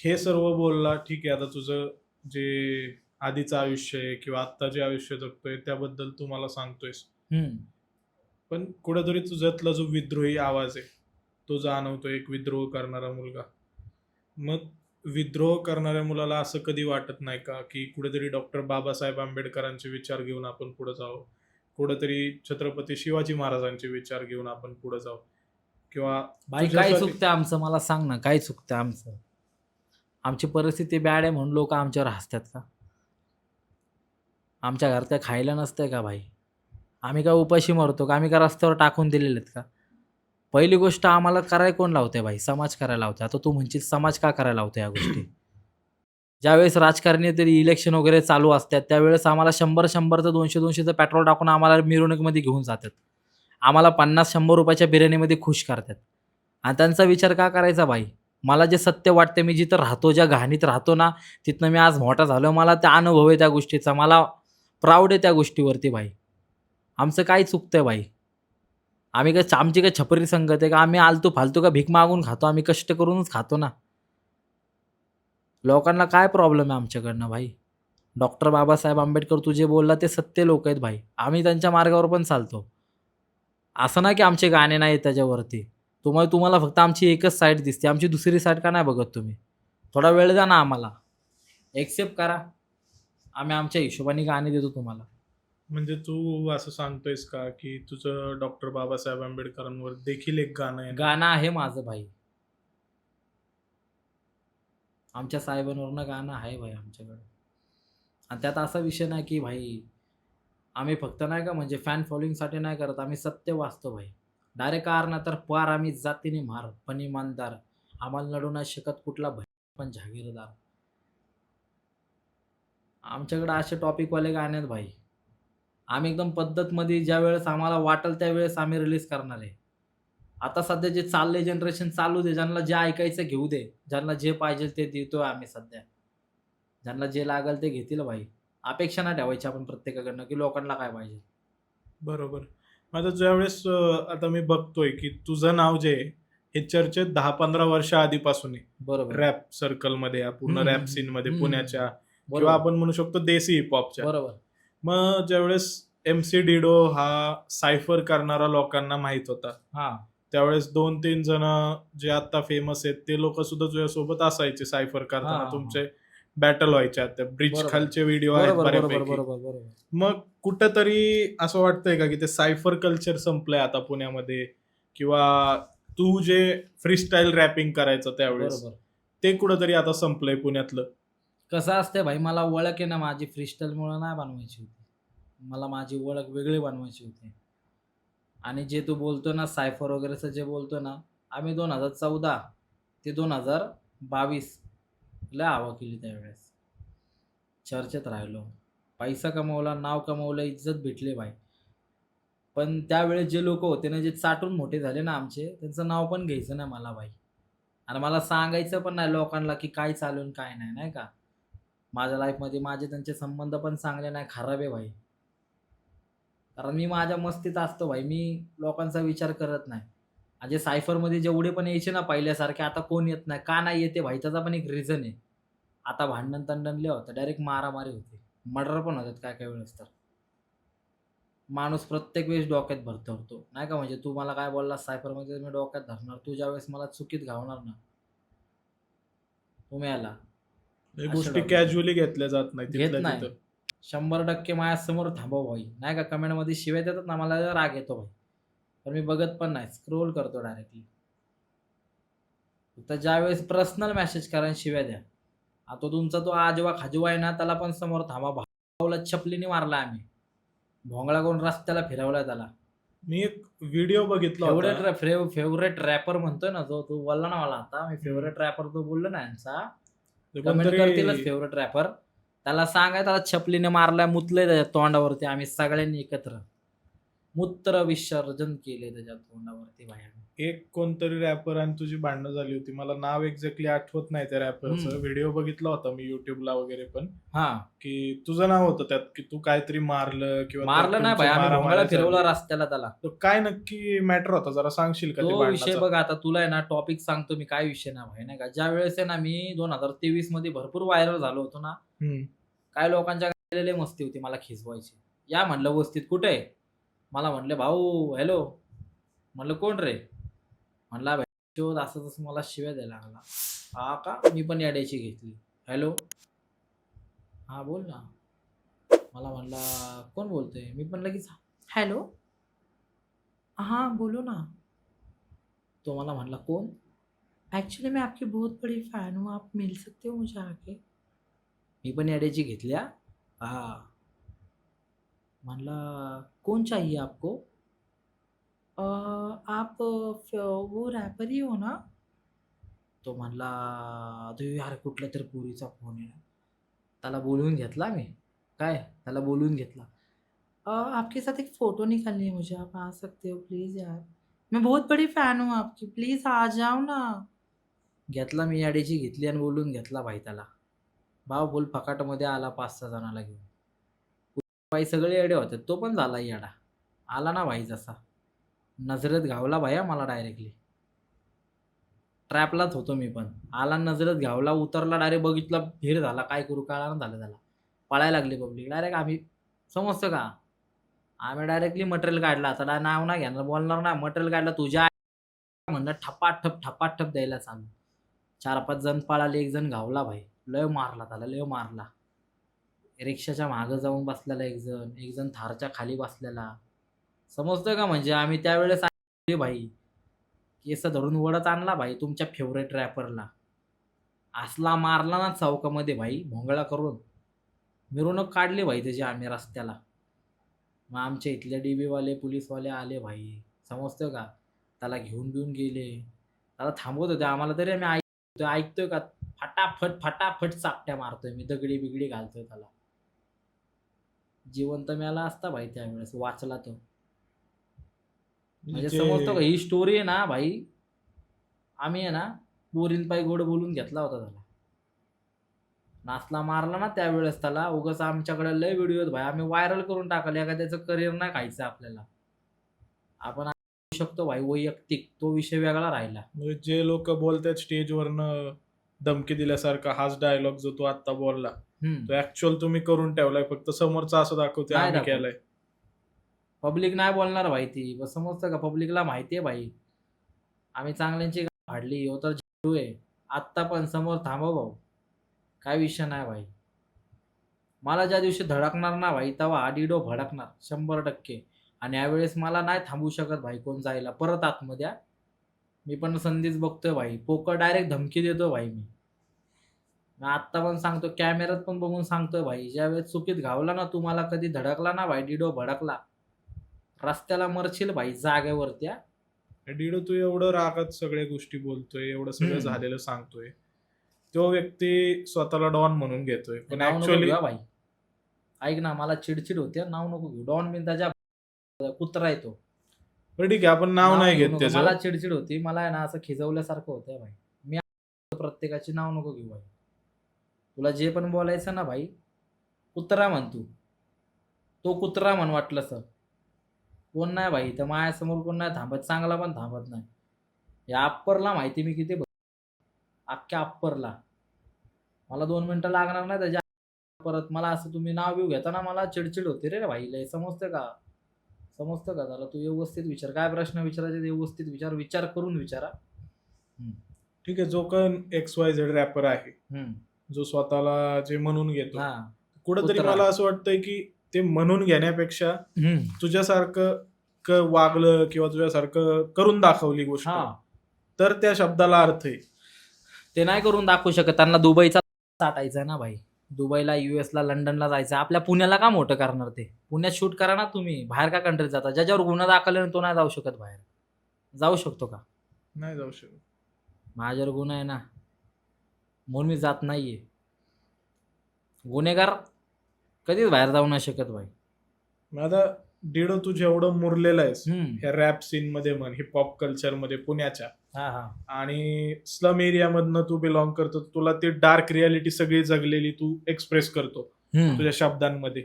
हे सर्व बोलला, ठीक आहे. आता तुझं जे आधीचं आयुष्य आहे किंवा आत्ता जे आयुष्य जगतोय त्याबद्दल तू मला सांगतोयस. हं. पण कुठेतरी तुझ्यातला जो विद्रोही आवाज आहे, तो जाणवतो, एक विद्रोह करणारा मुलगा. मग विद्रोह करणाऱ्या मुलाला असं कधी वाटत नाही का, की कुठेतरी डॉक्टर बाबासाहेब आंबेडकरांचे विचार घेऊन आपण पुढे जावं, कुठेतरी छत्रपती शिवाजी महाराजांचे विचार घेऊन आपण पुढे जावं, किंवा भाई काय तुझ्यासाठी चुकतं आमचं मला सांग ना, काय चुकतं आमचं? आमची परिस्थिती बॅड आहे म्हणून लोकं आमच्यावर हसतात का? आमच्या घरात काय खायला नसतंय का भाई? आम्ही काय उपाशी मरतो का? आम्ही काय रस्त्यावर टाकून दिलेले आहेत का? पहिली गोष्ट आम्हाला करायला कोण लावतंय भाई? समाज करायला लावतोय. आता तू म्हणशील समाज का करायला लावतोय या गोष्टी? ज्यावेळेस राजकारणी तरी इलेक्शन वगैरे चालू असतात, त्यावेळेस आम्हाला 100-100चं 200-200चं पेट्रोल टाकून आम्हाला मिरवणुकीमध्ये घेऊन जातात. आम्हाला 50-100 रुपयाच्या बिर्याणीमध्ये खुश करतात. आणि त्यांचा विचार का करायचा भाई? मला जे सत्य वाटते, मी जिथं राहतो, ज्या घाणीत राहतो ना, तिथनं मी आज मोठा झालो. मला त्या अनुभव आहे त्या गोष्टीचा. मला प्राउड आहे त्या गोष्टीवरती भाई. आमचं काय चुकतंय भाई? आम्ही काय आमची काय छपरी संगत आहे का? आम्ही आलतू-फालतू का भीक मागून खातो? आम्ही कष्ट करूनच खातो ना. लोकांना काय प्रॉब्लेम आहे आमच्याकडनं भाई? डॉक्टर बाबासाहेब आंबेडकर तू जे बोलला ते सत्य लोक आहेत भाई. आम्ही त्यांच्या मार्गावर पण चालतो. असं नाही की आमचे गाणे नाही आहेत त्याच्यावरती. तुम्हाला फक्त आमची एकच साईड दिसते. आमची दुसरी साईड का नाही बघत तुम्ही? थोडा वेळ द्या ना आम्हाला. एक्सेप्ट करा. आम्ही आमच्या हिशोबाने गाणे देतो तुम्हाला. म्हणजे तू असं सांगतोयस का की तुझं डॉक्टर बाबासाहेब आंबेडकरांवर देखील एक गाणं आहे? गाणं आहे माझं भाई. आमच्या साहेबांवरनं गाणं आहे भाई आमच्याकडे. आणि त्यात असा विषय नाही की भाई आम्ही फक्त नाही का म्हणजे फॅन फॉलोइंगसाठी नाही करत. आम्ही सत्य वाचतो भाई. डायरेक्ट कार ना तर पार आम्ही जातीने मार पण इमानदार. आम्हाला लढू नाही शकत कुठला भय पण जहागीरदार. आमच्याकडे असे टॉपिकवाले गाणे आहेत भाई. आम्ही एकदम पद्धतमध्ये ज्यावेळेस आम्हाला वाटेल त्यावेळेस आम्ही रिलीज करणार आहे. आता सध्या जे चाललंय जनरेशन चालू दे. ज्यांना जे ऐकायचं घेऊ दे. ज्यांना जे पाहिजे ते देतोय आम्ही सध्या. ज्यांना जे लागेल ते घेतील भाई. अपेक्षा नाही ठेवायची आपण प्रत्येकाकडनं की लोकांना काय पाहिजे. बरोबर. मग आता ज्यावेळेस आता मी बघतोय की तुझं नाव जे आहे, हे चर्चेत 10-15 वर्ष आधीपासून आहे. बरोबर. रॅप सर्कलमध्ये, या पूर्ण हम्म, रॅप हम्म, सीनमध्ये हम्म. पुण्याच्या किंवा बरोबर. आपण म्हणू शकतो देसी हिपहॉपच्या. बरोबर. मग ज्यावेळेस MC डिडो हा सायफर करणारा लोकांना माहित होता, हां. त्यावेळेस 2-3 जण जे आता फेमस आहेत ते लोक सुद्धा तुझ्यासोबत असायचे सायफर करताना. हां. तुमचे बॅटल व्हायच्या. त्या ब्रिज बरोबर. खालचे व्हिडिओ आहेत बरोबर, बरोबर, बऱ्यापैकी. बरोबर, बरोबर. मग कुठंतरी असं वाटतंय का की ते सायफर कल्चर संपलंय आता पुण्यामध्ये, किंवा तू जे फ्रीस्टाईल रॅपिंग करायचं त्यावेळेस बरोबर. ते कुठंतरी आता संपलंय पुण्यातलं? कसं असतंय भाई मला ओळख आहे ना माझी फ्रीस्टाईलमुळं नाही बनवायची होती. मला माझी ओळख वेगळी बनवायची होती. आणि जे तू बोलतो ना सायफर वगैरेचं जे बोलतो ना, आम्ही 2014 ते 2022 लय हवा केली त्यावेळेस. चर्चेत राहिलो. पैसा कमवला, नाव कमवलं, इज्जत भेटली भाई. पण त्यावेळेस जे लोकं होते ना, जे चाटून मोठे झाले ना आमचे, त्यांचं नाव पण घ्यायचं नाही मला भाई. आणि मला सांगायचं पण नाही लोकांना, की काय चालू आहे काय नाही, नाही का? माझ्या लाईफमध्ये माझे त्यांचे संबंध पण चांगले नाही, खराब आहे भाई. कारण मी माझ्या मस्तीत असतो भाई. मी लोकांचा विचार करत नाही. आणि जे सायफरमध्ये जेवढे पण यायचे ना पहिल्यासारखे, आता कोण येत नाही. का नाही येते भाई? त्याचा पण एक रिझन आहे. आता भांडण-तंडण लय होतं. डायरेक्ट मारामारी होते. मर्डर पण होतात काही-काही वेळेस तर. माणूस प्रत्येक वेळेस डोक्यात धरतो. नाही का म्हणजे तू मला काय बोललास सायफरमध्ये मी डोक्यात धरणार. तू ज्यावेळेस मला चुकीत घावणार ना, तू मेला. हे अशा गोष्टी डोक्यात कॅज्युअली घेतल्या जात नाही घेत तिथल्या नाही. तिथं. 100% माझ्यासमोर थांबव भाई. नाही का कमेंटमध्ये शिव्या देतात ना, मला लय राग येतो भाई. पण मी बघत पण नाही. स्क्रोल करतो डायरेक्टली. तर ज्यावेळेस पर्सनल मेसेज करा आणि शिव्या द्या. आता तुमचा तो आजवा-खाजवा आहे ना, त्याला पण समोर थांबा. भाऊला चपलीने मारला आम्ही. भोंगळा करून रस्त्याला फिरवलाय त्याला. मी एक व्हिडिओ बघितला होता. फेव्हरेट रॅपर म्हणतोय ना तो, तू बोलला ना मला आता. मी फेव्हरेट रॅपर तो बोललो ना यांचा. ते कमेंट कोणतरी करतीलच फेव्हरेट रॅपर. त्याला सांगाय त्याला छपलीने मारलाय, मुतलंय त्याच्या तोंडावरती आम्ही सगळ्यांनी एकत्र. मूत्र विसर्जन केले त्याच्या तोंडावरती भाई आम्ही. एक कोणतरी रॅपर आणि तुझी भांडणं झाली होती. मला नाव एक्झॅक्टली आठवत नाही त्या रॅपरचं. व्हिडिओ बघितला होता मी युट्यूबला वगैरे पण, हां. की तुझं नाव होतं त्यात की तू काहीतरी मारलं किंवा मारलं नाही भाई आम्ही, भोंगळा फिरवला रस्त्याला त्याला. तो काय नक्की मॅटर होता जरा सांगशील का ते तो विषय भांडणाचा? बघ आता तुला आहे ना टॉपिक सांगतो मी काय विषय ना भाई नाही का. ज्या वेळेस आहे ना मी 2023 मध्ये भरपूर व्हायरल झालो होतो ना. हम्म. काय लोकांच्या गेलेली मस्ती होती मला खिसवायची. या म्हणलं वस्तीत कुठे आहे? मला म्हणले भाऊ हॅलो. म्हणलं कोण रे? म्हणला भाई शोध असं तसं मला शिव्या द्यायला लागला. हा का? मी पण याड्याची घेतली. हॅलो. हा बोल ना. मला म्हणला कोण बोलतोय? मी पण लगेच हॅलो. हाँ बोलो ना. तो मला म्हणला कौन? एक्चुअली मैं आपकी बहुत बड़ी फैन हूँ, आप मिल सकते हो मुझे आके? मी पण याड्याची घेतली हा. हा. म्हणला कौन चाहिए आपको? आप वो रॅपर ही हो ना? तो म्हणला तो यार कुठल्या तरी पोरीचा फोन आहे. त्याला बोलवून घेतला मी. काय? त्याला बोलवून घेतला. आपके साथ एक फ़ोटो निकालनी है मुझे, आप आ सकते हो प्लीज़ यार? मैं बहुत बड़ी फॅन हूँ आपकी, प्लीज आ जाओ ना. घेतला मी याडीची घेतली आणि बोलून घेतला भाई त्याला. भाव बोल फकाटमध्ये आला 5-6 जणाला घेऊन. भाई सगळे येडे होते. तो पण झाला येडा. आला ना भाई जसा. नजरेत घावला भाया मला डायरेक्टली. ट्रॅपलाच होतो मी पण. आला नजरेत घावला, उतरला डायरेक्ट बघितला, धीर झाला. काय करू कळेना झालं त्याला. पळायला लागली पब्लिक. डायरेक्ट आम्ही समजतं का? आम्ही डायरेक्टली मटेरियल काढलं. आता नाव नाही घेणार, बोलणार नाही. मटेरियल काढलं. तुझ्या म्हणलं ठपाठप द्यायला चालू. 4-5 जण पळाले, एक जण घावला भाई. लय मारला त्याला, लय मारला. रिक्षाच्या मागं जाऊन बसलेला एक जण थारच्या खाली बसलेला. समजतंय का? म्हणजे आम्ही त्यावेळेस भाई केस धरून ओढत आणला भाई तुमच्या फेवरेट रॅपरला. असला मारला ना चौकामध्ये भाई, भोंगळा करून. मिरवणूक काढली भाई त्याची आम्ही रस्त्याला. मग आमच्या इथले डीबीवाले, पोलीसवाले आले भाई. समजतंय का? त्याला घेऊन गेले. त्याला थांबवत होते आम्हाला, तरी आम्ही ऐकतोय का? फटाफट चापट्या मारतोय मी, दगडी बिगडी घालतोय त्याला. जिवंत मेला असता भाई त्यावेळेस, वाचला तो. म्हणजे समजतो का? ही स्टोरी आहे ना भाई, आम्ही आहे ना पोरीन पायी गोड बोलून घेतला होता त्याला. नाचला मारला ना त्यावेळेस त्याला. उगाच आमच्याकडे लय व्हिडिओ आहेत भाई, आम्ही व्हायरल करून टाकले. एखाद्याचं करिअर नाही खायचं आपल्याला. आपण ऐकू शकतो भाई वैयक्तिक, तो विषय वेगळा राहिला. म्हणजे जे लोक बोलतात स्टेजवरनं धमकी दिल्यासारखा हाच डायलॉग जो तू आता बोलला, तो ऍक्च्युअल तुम्ही करून ठेवलाय. फक्त समोरचा असं दाखवते नाही आम्ही दाखवत. केलंय. पब्लिक नाही बोलणार भाई ती. बस समजतं का? पब्लिकला माहिती आहे भाई, आम्ही चांगल्यांची फाडली. हो तर झिरू आहे. आत्ता पण समोर थांबव भाऊ, काय विषय नाही भाई. मला ज्या दिवशी धडकणार ना भाई, तेव्हा हा डिडो भडकणार 100%. आणि यावेळेस मला नाही थांबू शकत भाई कोण जायला परत आतमध्ये. मी पण संधीच बघतोय भाई. पोकर डायरेक्ट धमकी देतो भाई मी. आत्ता पण सांगतो, कॅमेऱ्यात पण बघून सांगतोय भाई, ज्यावेळेस चुकीत घावला ना, तू मला कधी धडकला ना भाई, डिडो भडकला, रस्त्याला मरशील भाई जागेवरती. डिडो तू एवढं रागात सगळ्या गोष्टी बोलतोय, एवढं सगळं झालेलं सांगतोय. तो व्यक्ती स्वतःला डॉन म्हणून घेतोय, पण नाव नको ऍक्च्युअली घेऊ भाई. ऐक ना, मला चिडचिड होते. नाव नको घेऊ. डॉन बिन त्याच्या कुत्रा येतो. ठीक आहे, आपण नाव नाही घेत त्याचं. मला चिडचिड होती. मला आहे ना असं खिजवल्यासारखं होतं भाई. मी प्रत्येकाची नाव नको घेऊ भाई. तुला जे पण बोलायचं ना भाई, कुत्रा म्हण तू. तो कुत्रा म्हण वाटलं सर. कोण नाही भाई तर माझ्यासमोर कोण नाही थांबत, चांगला पण थांबत नाही. या अप्परला माहिती मी किती अख्ख्या अप्परला. मला 2 मिनिटं लागणार नाही त्याच्या. परत मला असं तुम्ही नाव बिव घेताना मला चिडचिड होते रे भाई लय. समजतं का? समजतं का? त्याला तू व्यवस्थित विचार, काय प्रश्न विचारायचे व्यवस्थित विचार करून विचारा. ठीक आहे, जो पण XYZ रॅपर आहे, जो स्वतःला जे म्हणून घेतो, कुठंतरी मला असं वाटतंय की ते म्हणून घेण्यापेक्षा तुझ्यासारखं वागलं किंवा तुझ्यासारखं करून दाखवली गोष्ट, तर त्या शब्दाला अर्थ आहे. ते नाही करून दाखवू शकत. त्यांना दुबईचा साठायचा ना भाई. दुबईला, US ला, लंडनला जायचं. आपल्या पुण्याला का मोठं करणार? ते पुण्यात शूट करा ना तुम्ही. बाहेर का कंट्रीत जाता? ज्याच्यावर गुन्हा दाखल तो नाही जाऊ शकत बाहेर. जाऊ शकतो का? नाही जाऊ शकत. माझ्यावर गुन्हा आहे ना, म्हणून मी जात नाहीये. गुन्हेगार कधीच बाहेर जाऊ नाही शकत भाई. आता डिडो तू जेवढं मुरलेलं आहेस ह्या रॅप सीन मध्ये म्हण, हिपहॉप कल्चर मध्ये पुण्याच्या, आणि स्लम एरिया मधनं तू बिलॉंग करतो, तुला ती डार्क रियालिटी सगळी जगलेली तू एक्सप्रेस करतो तुझ्या शब्दांमध्ये.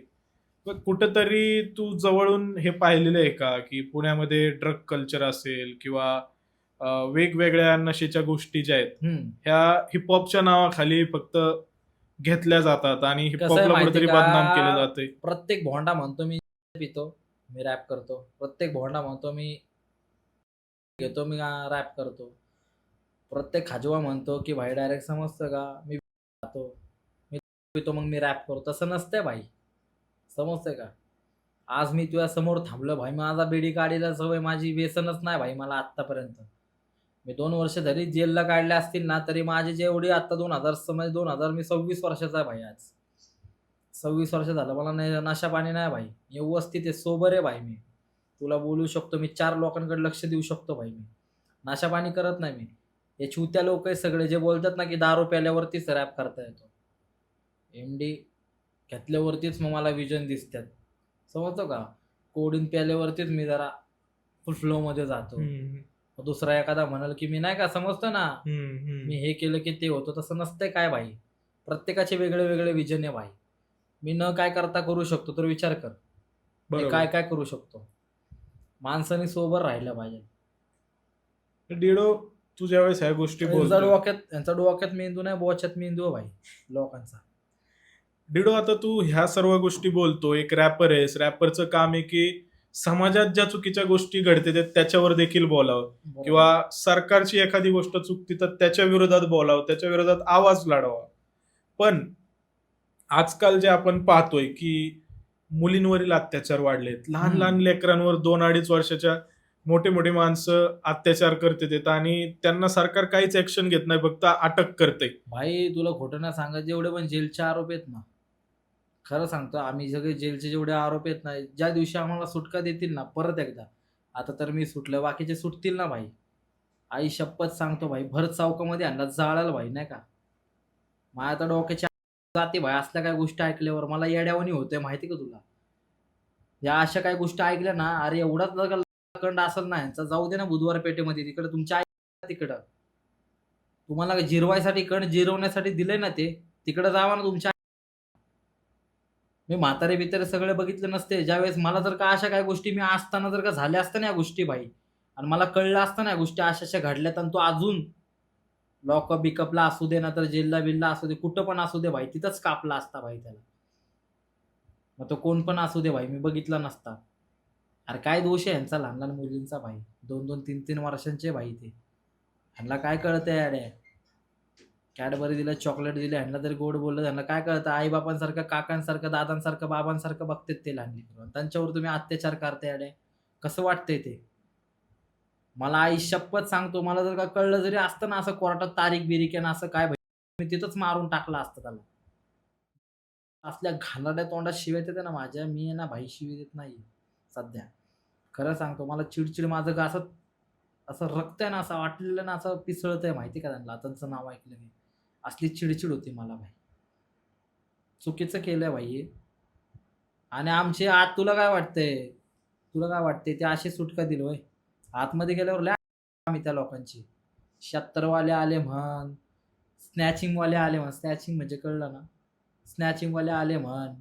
कुठंतरी तू जवळून हे पाहिलेलं आहे का की पुण्यामध्ये ड्रग कल्चर असेल किंवा वेगवेगळ्या नशेच्या गोष्टी ज्या आहेत ह्या हिपहॉपच्या नावाखाली फक्त घेतल्या जातात आणि हिपहॉपला कुठेतरी बदनाम केलं जाते. प्रत्येक भोंडा म्हणतो मी पितो, मी रॅप करतो. प्रत्येक भोंडा म्हणतो मी घेतो, मी रॅप करतो. प्रत्येक खाजवा म्हणतो की भाई डायरेक्ट समजतं का मी खातो, मी पितो मग मी रॅप करतो. तसं नसतंय भाई. समजतंय का? आज मी तुझ्या समोर थांबलो भाई, माझा बिडी काढीला सवय, माझी व्यसनच नाही भाई मला आत्तापर्यंत. मी 2 वर्ष जरी जेलला काढले असतील ना, तरी माझे जेवढी आता 2000 मी 26 वर्षाचा आहे भाई. आज 26 वर्ष झालं मला. नशा पाणी नाही भाई, व्यवस्थित आहे, सोबर आहे भाई. मी तुला बोलू शकतो, मी 4 लोकांकडे लक्ष देऊ शकतो भाई. मी नशा पाणी करत नाही. मी हे छुत्या लोक आहे सगळे जे बोलतात ना की दारू प्याल्यावरतीच रॅप करता येतो. MD घेतल्यावरतीच मग मला विजन दिसतात. समजतो का? कोडीन प्याल्यावरतीच मी जरा फुल फ्लो मध्ये जातो. मग दुसरा एखादा म्हणाल की मी नाही का समजतो ना, मी हे केलं की ते होतं, तसं नसतंय काय भाई. प्रत्येकाचे वेगळे वेगळे विजन आहे भाई. मी न काय करता करू शकतो तर विचार कर. मी बरोबर. काय काय करू शकतो. माणसाने सोबर राहिलं पाहिजे. डिडो तू ज्यावेळेस ह्या गोष्टी बोलतोय यांचा डोक्यात मेंदू नाही, बोच्यात मेंदू आहे भाई लोकांचा. डिडो, आता तू ह्या सर्व गोष्टी बोलतो, एक रॅपर आहेस, रॅपरचं काम आहे की समाजात ज्या चुकीच्या गोष्टी घडते त्याच्यावर देखील बोलावं, बरोबर. किंवा सरकारची एखादी गोष्ट चुकती तर त्याच्या विरोधात बोलावं, त्याच्या विरोधात आवाज लाडावा. पण आजकाल जे आपण पाहतोय की मुलींवरील अत्याचार वाढलेत, लहान लहान लेकरांवर 2-2.5 वर्षाच्या मोठे मोठे माणसं अत्याचार करते आणि त्यांना सरकार काहीच ऍक्शन घेत नाही, फक्त अटक करते. भाई तुला खोटं नाही सांगत, जेवढे पण जेलचे आरोप आहेत ना, खरं सांगतो आम्ही सगळे जेलचे जेवढे आरोप आहेत ना, ज्या दिवशी आम्हाला सुटका देतील ना परत एकदा, आता तर मी सुटलं, बाकीचे सुटतील ना भाई, आई शपथ सांगतो भाई, भर चौकामध्ये आणला जाळाल भाई, नाही का. माझ्या आता डोक्याची जाते भाई असल्या काय गोष्टी ऐकल्यावर. मला येड्यावानी होते माहिती का तुला. या अशा काही गोष्टी ऐकल्या ना, अरे एवढाच जर का कंड असेल ना यांचा, जाऊ दे ना बुधवार पेठेमध्ये, तिकडे तुमच्या आई तिकडं तुम्हाला जिरवायसाठी कंड जिरवण्यासाठी दिलंय ना ते, तिकडे जावा ना तुमच्या. मी म्हातारे बितारे सगळे बघितले नसते ज्यावेळेस. मला जर का अशा काही गोष्टी मी असताना जर का झाल्या असत्या ना या गोष्टी भाई, आणि मला कळलं असतं ना या गोष्टी अशा अशा घडल्यात, आणि तो अजून लॉकअप बिकअपला असू दे ना तर जेलला बिलला असू दे, कुठं पण असू दे भाई, तिथंच कापला असता भाई त्याला. मग तो कोण पण असू दे भाई, मी बघितला नसता. अरे काय दोष आहे यांचा लहान लहान मुलींचा भाई, 2-2, 3-3 वर्षांचे भाई ते. ह्यांना काय कळतंय अरे. कॅडबरी दिलं, चॉकलेट दिलं, ह्यांना तरी गोड बोललं, ह्यांना काय कळतं. आई बापांसारखं, काकांसारखं, दादांसारखं, बाबांसारखं बघतात ते लहान लेकरं, त्यांच्यावर तुम्ही अत्याचार करताय अरे. कसं वाटतंय ते. मला आई शपथ सांगतो, मला जर का कळलं जरी असतं ना असं कोर्टात तारीख बिरीक आहे ना असं काय भाई, मी तिथंच मारून टाकलं असतं त्याला. असल्या घाणेरड्या तोंडात शिव्या देते ना माझ्या, मी आहे ना भाई शिवी देत नाही सध्या. खरं सांगतो, मला चिडचिड, माझं असं असं रक्त आहे ना, असं वाटलेलं ना, असं पिसळतंय माहिती का त्यांना, त्यांचं नाव ऐकलं की. असली चिडचिड होती मला भाई. चुकीचं केलंय भाई हे. आणि आमचे आत तुला काय वाटतंय ते अशी सुटका दिली होय. आतमध्ये गेल्यावर लय आम्ही त्या लोकांची 76 वाले आले म्हण, स्नॅचिंग वाले आले म्हण, स्नॅचिंग म्हणजे कळलं ना, स्नॅचिंग वाले आले म्हण,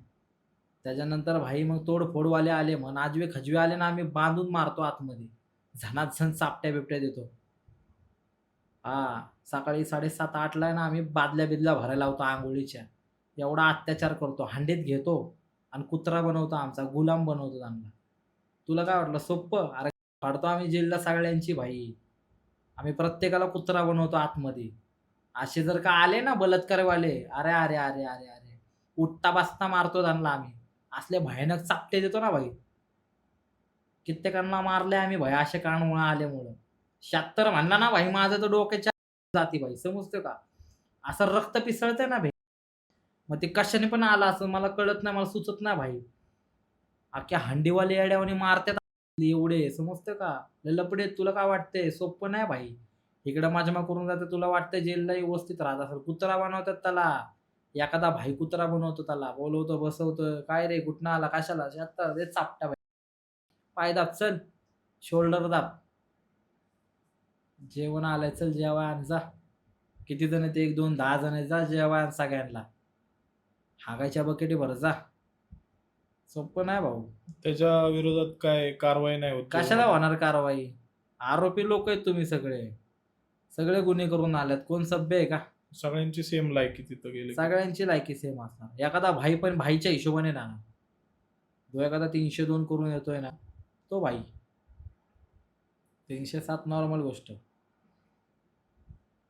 त्याच्यानंतर भाई मग तोडफोडवाले आले म्हण, आजवे खजवे आले ना, आम्ही बांधून मारतो आतमध्ये, झणात झण चापट्या बिपट्या देतो. हा, सकाळी 7:30-8 ला ना आम्ही बादल्या बिदल्या भरायला लावतो आंघोळीच्या. एवढा अत्याचार करतो, हांडीत घेतो आणि कुत्रा बनवतो, आमचा गुलाम बनवतो त्यांना. तुला काय वाटलं सोप्पं. अरे फाडतो आम्ही जेलला सगळ्यांची भाई. आम्ही प्रत्येकाला कुत्रा बनवतो आतमध्ये. असे जर का आले ना बलात्कारवाले, अरे अरे अरे अरे अरे, उठता बसता मारतो त्यांना आम्ही. असले भयानक चापटे देतो ना भाई. कित्येकांना मारले आम्ही भाई अशा कारणामुळे आल्यामुळं. 76 म्हणला ना भाई, माझं तर डोक्याच्या जाती भाई, समजतो का. असं रक्त पिसळतंय ना भाई. मग ते कशाने पण आलं असं मला कळत नाही, मला सुचत नाही भाई. अख्ख्या हंडीवाले येड्यावानी मारतात एवढे, समजतं का. लपडे, तुला काय वाटतंय सोपं नाही भाई. इकडं माझ्या करून जातं, तुला वाटतं जेलला व्यवस्थित राहत असेल. कुत्रा बनवतात त्याला, एखादा भाई कुत्रा बनवतो त्याला, बोलवतो बसवतो, काय रे कुठनं आला कशाला, 76 दे चापटा भाई. पाय दाब, चल शोल्डर दाब, जेवण आलंय चल जेवण जा. किती जण ते 1, 2, 10 जण जा जेवण सगळ्यांना. हागायच्या बकेटी भर जा. सोपं नाही भाऊ. त्याच्या विरोधात काय कारवाई नाही होत. कशाला होणार कारवाई. आरोपी लोक आहेत तुम्ही सगळे, सगळे गुन्हे करून आल्यात. कोण सभ्य आहे का. सगळ्यांची सेम लायकी तिथं गेली. सगळ्यांची लायकी सेम असणार. एखादा भाई पण भाईच्या हिशोबाने राहणार. जो एखादा 302 करून येतोय ना तो भाई, 307 नॉर्मल गोष्ट,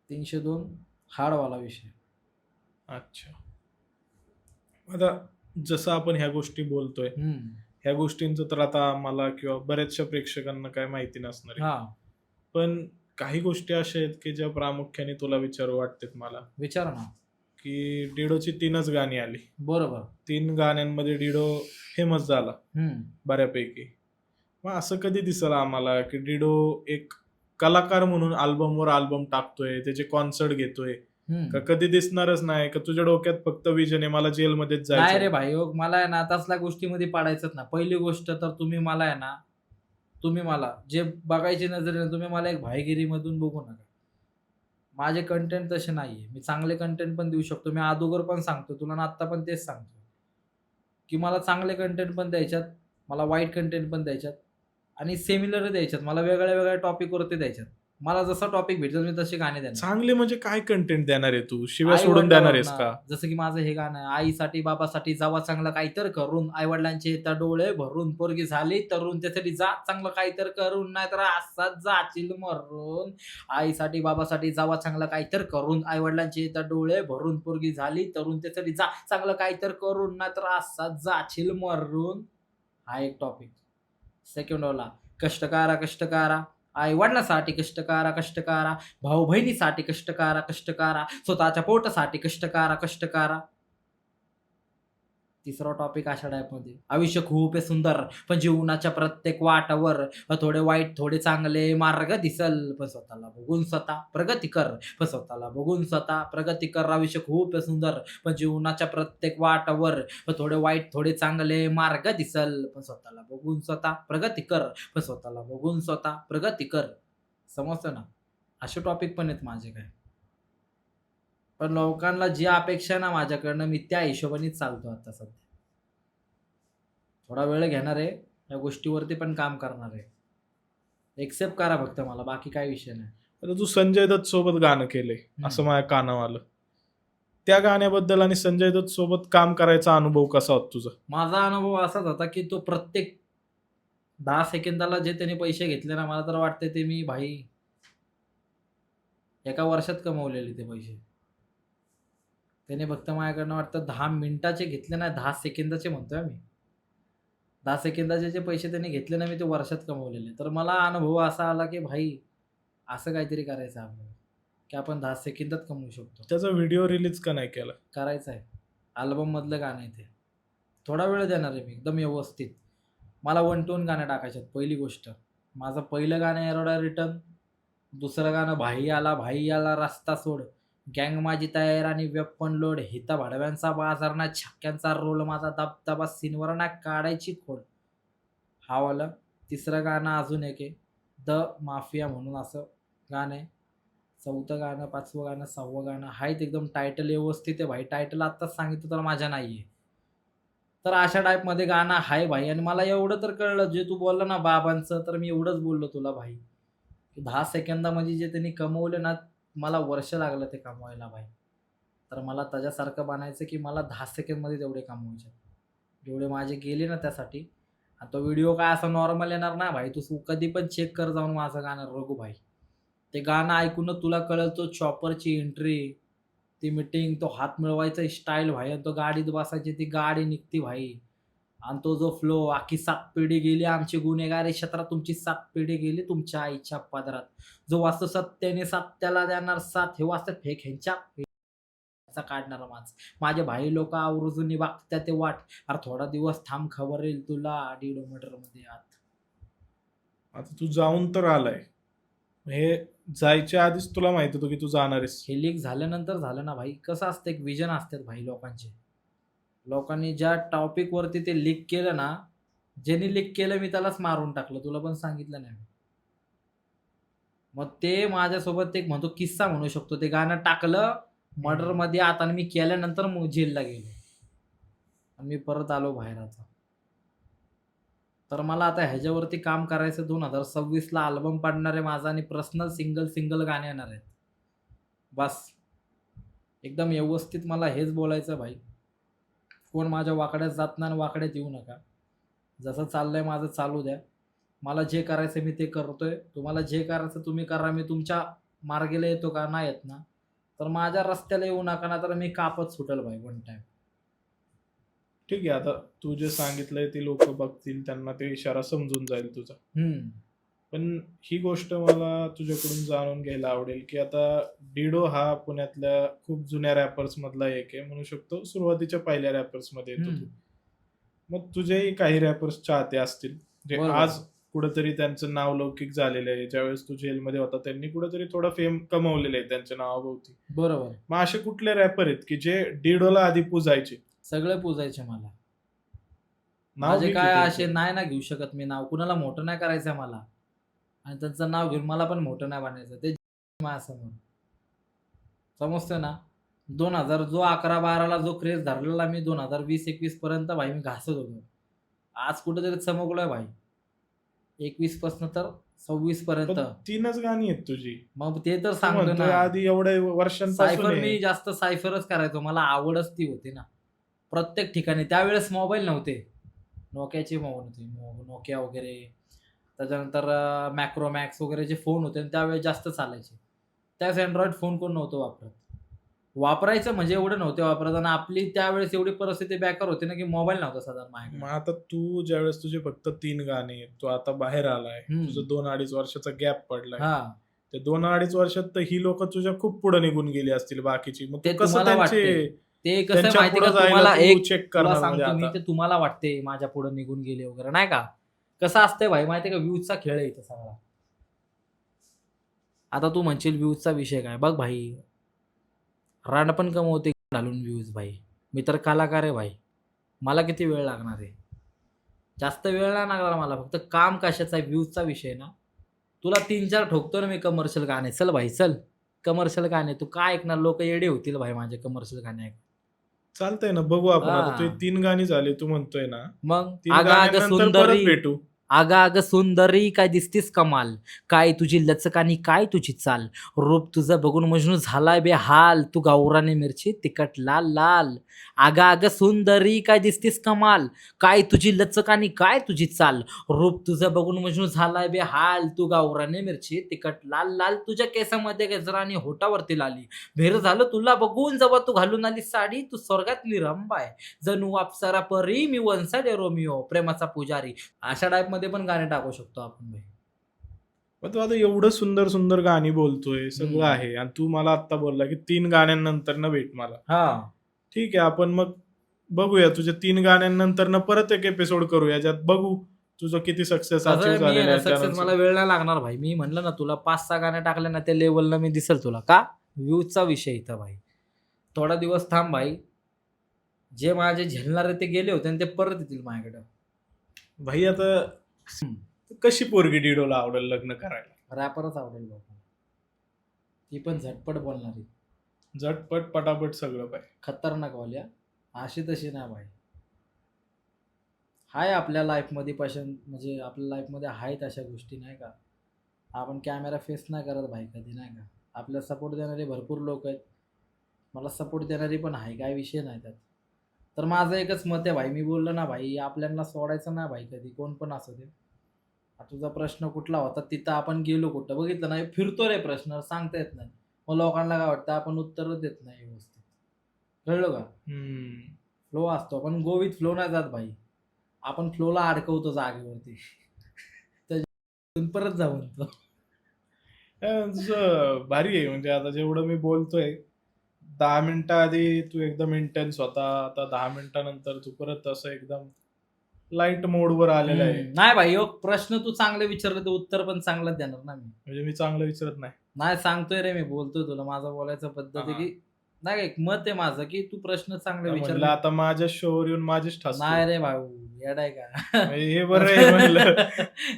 302 हार्डवाला विषय. अच्छा, आता जसं आपण ह्या गोष्टी बोलतोय, ह्या गोष्टींचं तर आता मला किंवा बऱ्याचशा प्रेक्षकांना काय माहिती नसणार आहे. हा, पण काही गोष्टी अशा आहेत की ज्या प्रामुख्याने तुला विचारू वाटतात मला. विचार ना. की डिडोची 3च गाणी आली, बरोबर. 3 गाण्यांमध्ये डिडो फेमस झाला बऱ्यापैकी. मग असं कधी दिसलं आम्हाला की डिडो एक कलाकार म्हणून अल्बमवर अल्बम टाकतोय, त्याचे कॉन्सर्ट घेतोय, का कधी दिसणारच नाही. का तुझ्या डोक्यात फक्त विजन आहे मला जेलमध्येच नाही रे जायचं. भाई, हो मला आहे ना तसल्या गोष्टीमध्ये पाडायचंच ना. पहिली गोष्ट तर तुम्ही मला आहे ना तुम्ही मला जे बघायची नजरेने तुम्ही मला एक भाईगिरीमधून बघू नका. माझे कंटेंट तसे नाहीये. मी चांगले कंटेंट पण देऊ शकतो. मी अगोदर पण सांगतो तुला आणि आत्ता पण तेच सांगतो, की मला चांगले कंटेंट पण द्यायच्यात, मला वाईट कंटेंट पण द्यायच्यात आणि सिमिलर द्यायच्यात. मला वेगळ्या-वेगळ्या टॉपिकवरती द्यायच्यात. मला जसा टॉपिक भेटेल मी तशी गाणी देणार. चांगले म्हणजे काय कंटेंट देणार आहे तू? शिव्या सोडून देणार आहेस का? जसं की माझं हे गाणं आहे, आईसाठी बाबासाठी जावा चांगलं काहीतर करून, आईवडिलांचे त्या डोळे भरून, पोरगी झाली तरुण त्यासाठी जा चांगलं काहीतर करून, नाहीतर असाच जाशील मरून. आईसाठी बाबासाठी जावा चांगलं काहीतर करून, आईवडिलांचे त्या डोळे भरून, पोरगी झाली तरुण त्यासाठी जा चांगलं काहीतर करून, नाहीतर असाच जाशील मरून. हा एक टॉपिक. सेकंड वाला कष्ट करा, आई वडिलांसाठी कष्ट करा, भाऊ बहिणीसाठी कष्ट करा, स्वतःच्या पोटासाठी कष्ट करा. तिसरा टॉपिक अशा टाईपमध्ये, आयुष्य खूप आहे सुंदर पण जीवनाच्या प्रत्येक वाटावर थोडे वाईट थोडे चांगले मार्ग दिसल, पण स्वतःला बघून स्वतः प्रगती कर, पण स्वतःला बघून स्वतः प्रगती कर. आयुष्य खूप आहे सुंदर पण जीवनाच्या प्रत्येक वाटावर थोडे वाईट थोडे चांगले मार्ग दिसल, पण स्वतःला बघून स्वतः प्रगती कर, पण स्वतःला बघून स्वतः प्रगती कर. समजतं ना? असे टॉपिक पण आहेत माझे काय. पण लोकांना जी अपेक्षा आहे ना माझ्याकडनं मी त्या हिशोबानेच चालतो आता सध्या. थोडा वेळ घेणार आहे, या गोष्टीवरती पण काम करणार आहे. एक्सेप्ट करा फक्त मला, बाकी काही विषय नाही. आता तू संजय दत्त सोबत गाणं केलंय असं माझ्या कानावर आलं. त्या गाण्याबद्दल आणि संजय दत्त सोबत काम करायचा अनुभव कसा होता तुझा? माझा अनुभव असाच होता की तो प्रत्येक 10 सेकंदाला जे त्याने पैसे घेतले ना, मला तर वाटते ते मी भाई एका वर्षात कमवलेले ते पैसे. त्याने फक्त माझ्याकडनं वाटतं 10 मिनिटाचे घेतले नाही, 10 सेकंदाचे म्हणतोय मी. 10 सेकंदाचे जे पैसे त्यांनी घेतले ना, मी ते वर्षात कमवलेले. तर मला अनुभव असा आला की भाई असं काहीतरी करायचं आहे आपल्याला, की आपण 10 सेकंदात कमवू शकतो. त्याचा व्हिडिओ रिलीज का नाही केला? करायचं आहे. अल्बममधलं गाणं आहे ते. थोडा वेळ देणार आहे मी एकदम व्यवस्थित. मला 1 टू 1 गाणं टाकायचे आहेत. पहिली गोष्ट, माझं पहिलं गाणं एरोडा रिटर्न, दुसरं गाणं भाई आला रस्ता सोड, गँग माझी तयार आणि वेपन लोड, हिता भाडव्यांचा बाजार ना छक्क्यांचा रोल, माझा दबदबा सीनवर ना काढायची खोड. हा वाला. तिसरं गाणं अजून एक आहे, द माफिया म्हणून असं गाणं आहे. चौथं गाणं, 5वं गाणं, 6वं गाणं आहेत एकदम टायटल व्यवस्थित आहे भाई. टायटल आत्ताच सांगितलं तर माझ्या नाही आहे. तर अशा टाईपमध्ये गाणं आहे भाई. आणि मला एवढं तर कळलं, जे तू बोलला ना बाबांचं, तर मी एवढंच बोललो तुला भाई, की 10 सेकंदामध्ये जे त्यांनी कमवलं ना, मला वर्ष लागलं ते कमवायला भाई. तर मला त्याच्यासारखं बनायचं की मला 10 सेकंदमध्ये तेवढे कमवायचे. जेवढे माझे गेले ना त्यासाठी. आणि तो व्हिडिओ काय असा नॉर्मल येणार ना भाई, तू कधी पण चेक कर जाऊन माझं गाणं रघु भाई. ते गाणं ऐकूनच तुला कळेल, तो चॉपरची एंट्री, ती मीटिंग, तो हात मिळवायचा स्टाईल भाई, आणि तो गाडीत बसायची ती गाडी निघती भाई, आणि तो जो फ्लो, अख्खी 7 पिढी गेली आमची गुन्हेगारी क्षेत्रात, तुमची 7 पिढी गेली तुमच्या आईच्या पदरात, जो वाचतो सत्याने सत्याला देणार साथ, हे वाचतं फेक ह्यांच्या काढणारा माझे भाई लोक आवर्जून बघतात ते वाट, अरे थोडा दिवस थांब खबर येईल तुला, डिडोमीटर मध्ये आत. आता तू जाऊन तर आलाय, हे जायच्या आधीच तुला माहित होतं की तू जाणार आहेस? हे लीक झाल्यानंतर झालं ना भाई. कसं असतं, एक विजन असतात भाई लोकांचे. लोकांनी ज्या टॉपिक वरती ते लीक केलं ना, ज्यांनी लीक केलं मी त्यालाच मारून टाकलं, तुला पण सांगितलं नाही. मग ते माझ्यासोबत एक म्हणतो किस्सा म्हणू शकतो. ते गाणं टाकलं मर्डर मध्ये आत आणि मी केल्यानंतर मग जेलला गेलो आणि मी परत आलो बाहेर आता. तर मला आता ह्याच्यावरती काम करायचं. 2026ला अल्बम पडणार आहे माझा आणि पर्सनल सिंगल गाणे येणार आहेत. बस एकदम व्यवस्थित मला हेच बोलायचं भाई, कोण माझ्या वाकड्यात जात नाही, वाकड्यात येऊ नका. जसं चाललंय माझं चालू द्या. मला जे करायचं मी ते करतोय. तुम्हाला जे करायचं तुम्ही करा. मी तुमच्या मार्गेला येतो का? नाही येत ना, तर माझ्या रस्त्याला येऊ नका, ना तर मी कापत सुटेल भाई वन टाइम. ठीक आहे, आता तू जे सांगितलंय ते लोक बघतील, त्यांना ते इशारा समजून जाईल तुझा. पण ही गोष्ट मला तुझ्याकडून जाणून घ्यायला आवडेल की आता डिडो हा पुण्यातल्या खूप जुन्या रॅपर्स मधला एक आहे, म्हणू शकतो सुरुवातीच्या पहिल्या रॅपर्स मध्ये येतो तू. मग तुझेही काही रॅपर्स चाहते असतील जे बरोबर. आज कुठेतरी त्यांचं नाव लौकिक झालेलं आहे. ज्यावेळेस तू जेलमध्ये होता त्यांनी कुठेतरी थोडं फेम कमवलेलं आहे त्यांच्या नावाभोवती. बरोबर. मग असे कुठले रॅपर आहेत की जे डिडोला आधी पूजायचे? सगळे पूजायचे मला. नाव माझे घे की काय त्यांचं. असे नाही ना घेऊ शकत मी नाव, कुणाला मोठं नाही करायचंय मला, आणि त्यांचं नाव घेऊन मला पण मोठं नाही बनायचं. ते माझ्यासमोर समजतंय ना. 2000 जो 11-12ला जो क्रेज धरलेला मी 2020-21 पर्यंत भाई मी घासत होतो. आज कुठेतरी चमकलोय भाई. 21 पासून तर 26 पर्यंत. पण 3च गाणी आहेत तुझी. मग ते तर तू सांगतो म्हणतोय ना. आधी एवढ्या वर्षांपासून सायफर आहे. मी जास्त सायफरच करायचो. मला आवडच ती होती ना. प्रत्येक ठिकाणी त्यावेळेस मोबाईल नव्हते. नोकियाचे मोबाईल होते. नोकिया वगैरे. त्याच्यानंतर मॅक्रोमॅक्स वगैरे जे फोन होते त्यावेळेस जास्त चालायचे. त्यावेळेस अँड्रॉइड फोन कोण नव्हतं वापरत. वापरायचं म्हणजे एवढं नव्हते वापरत, आणि आपली त्यावेळेस एवढी परिस्थिती बेकार होती ना, की मोबाईल नव्हता साधारण मग माझ्याकडे. आता तू ज्यावेळेस तुझे फक्त 3 गाणे आहेत, तू आता बाहेर आलाय, तुझं 2-2.5 वर्षाचा गॅप पडलाय. हां. ते 2-2.5 वर्षात तर ही लोक तुझ्या खूप पुढे निघून गेली असतील बाकीची. मग ते तू कसं तुम्हाला वाटते. ते कसं आहे त्यांच्या माहिती पुढे का तुम्हाला जायला तू एक चेक तुला करणार म्हणजे सांगतो मी, आता. ते तुम्हाला वाटते माझ्या पुढे निघून गेले वगैरे नाही का. कसं असतंय भाई माहिती का, व्ह्यूजचा खेळ आहे इथं सगळा. आता तू म्हणशील व्ह्यूजचा विषय काय, बघ भाई रान पण कमवते घालून व्ह्यूज भाई. मी तर कलाकार आहे भाई. मला किती वेळ लागणार आहे, जास्त वेळ नाही लागणार मला. फक्त काम कशाचा आहे, व्ह्यूजचा विषय ना. तुला 3-4 ठोकतो ना मी कमर्शियल गाणे. चल भाई चल, कमर्शियल गाणे तू काय ऐकणार, लोक येडे होतील भाई माझे कमर्शियल गाणे ऐक. चालतंय ना, बघू आपण. आता तुझी हां. 3 गाणी झाली तू म्हणतोय ना. मग 3 आगा आग गाण्यांनंतर परत सुंदरी, भेटू. आगा आग सुंदरी काय दिसतीस कमाल, काय तुझी लचक आणि काय तुझी चाल, रूप तुझं बघून मजनू झालाय बेहाल, तू गावराने मिरची तिखट लाल लाल. आगा आग सुंदरी काय दिसतीस कमाल, काय तुझी लचक आणि काय तुझी चाल, रूप तुझं बघून मजनू झालाय बेहाल, तू गावराने मिरची तिखट लाल लाल. तुझ्या केसामध्ये गजरा आणि होटावरती लाली, भेर झालं तुला बघून जेव्हा तू घालून आली साडी, तू स्वर्गातली रंबाय, जणू अप्सरा परी मी वंसाडे रोमिओ प्रेमाचा पुजारी. अशा टाईप मध्ये पण गाणे टाकू शकतो आपण भाई. मग तू आता एवढं सुंदर सुंदर गाणी बोलतोय, सगळं हम्म. आहे, आणि तू मला आता बोलला की 3 गाण्यांनंतर न भेट मला. हा ठीक आहे, आपण मग बघूया तुझ्या 3 गाण्यांनंतर न परत एक एपिसोड करूया, ज्यात बघू तुझं किती सक्सेस कसं अचीव्ह आहे, मी आहे झालेलं ना आहे सक्सेस, त्यानंतर. मला वेळ नाही लागणार भाई. मी म्हणलं ना तुला 5-6 गाणे टाकले ना, त्या लेवलला मी दिसेल तुला. का व्ह्यूजचा विषय इथं भाई. थोडा दिवस थांब भाई, जे माझे झेलणारे ते गेले होते आणि ते परत येतील माझ्याकडे. भाई आता कशी पोरगी डिडोला आवडेल लग्न करायला? रॅपरच आवडेल बाबा, ती पण झटपट बोलणारी, झटपट पटापट सगळं पाहिजे. खतरनाक वाल्या. अशी तशी नाही भाई. हाय आपल्या लाईफमध्ये म्हणजे आपल्या लाईफमध्ये आहेत अशा गोष्टी नाही का. आपण कॅमेरा फेस नाही करत भाई कधी नाही का. आपल्याला सपोर्ट देणारे भरपूर लोक आहेत, मला सपोर्ट देणारी पण आहे, काय विषय नाही त्यात. तर माझं एकच मत आहे भाई, मी बोललो ना भाई, आपल्याला सोडायचं नाही भाई कधी, कोण पण असू दे. तुझा प्रश्न कुठला होता, तिथं आपण गेलो कुठं बघितलं नाही, फिरतो रे प्रश्न, सांगता येत नाही. मग लोकांना काय वाटतं आपण उत्तरच देत नाही व्यवस्थित, कळलं का. फ्लो असतो, पण गो विथ फ्लो नाही जात भाई. आपण फ्लोला अडकवतो जागेवरती, त्याच्यातून परत जाऊन तो. तुझं भारी आहे. म्हणजे आता जेवढं मी बोलतोय, 10 मिनिटं आधी तू एकदम इंटेन्स होता, आता 10 मिनिटानंतर तू परत असं एकदम लाईट मोडवर आलेला आहे. नाही भाई, हो प्रश्न तू चांगले विचारले तर उत्तर पण चांगलंच देणार ना मी. म्हणजे मी चांगलं विचारत नाही. नाही सांगतोय रे, मी बोलतोय तुला, माझा बोलायचा पद्धत आहे की नाही, एक मत आहे माझं की तू प्रश्न चांगले म्हणलं विचारले. आता माझ्या शोवर येऊन माझीच ठास. नाही रे भाऊ, येडाय का. हे बरं आहे म्हणलं.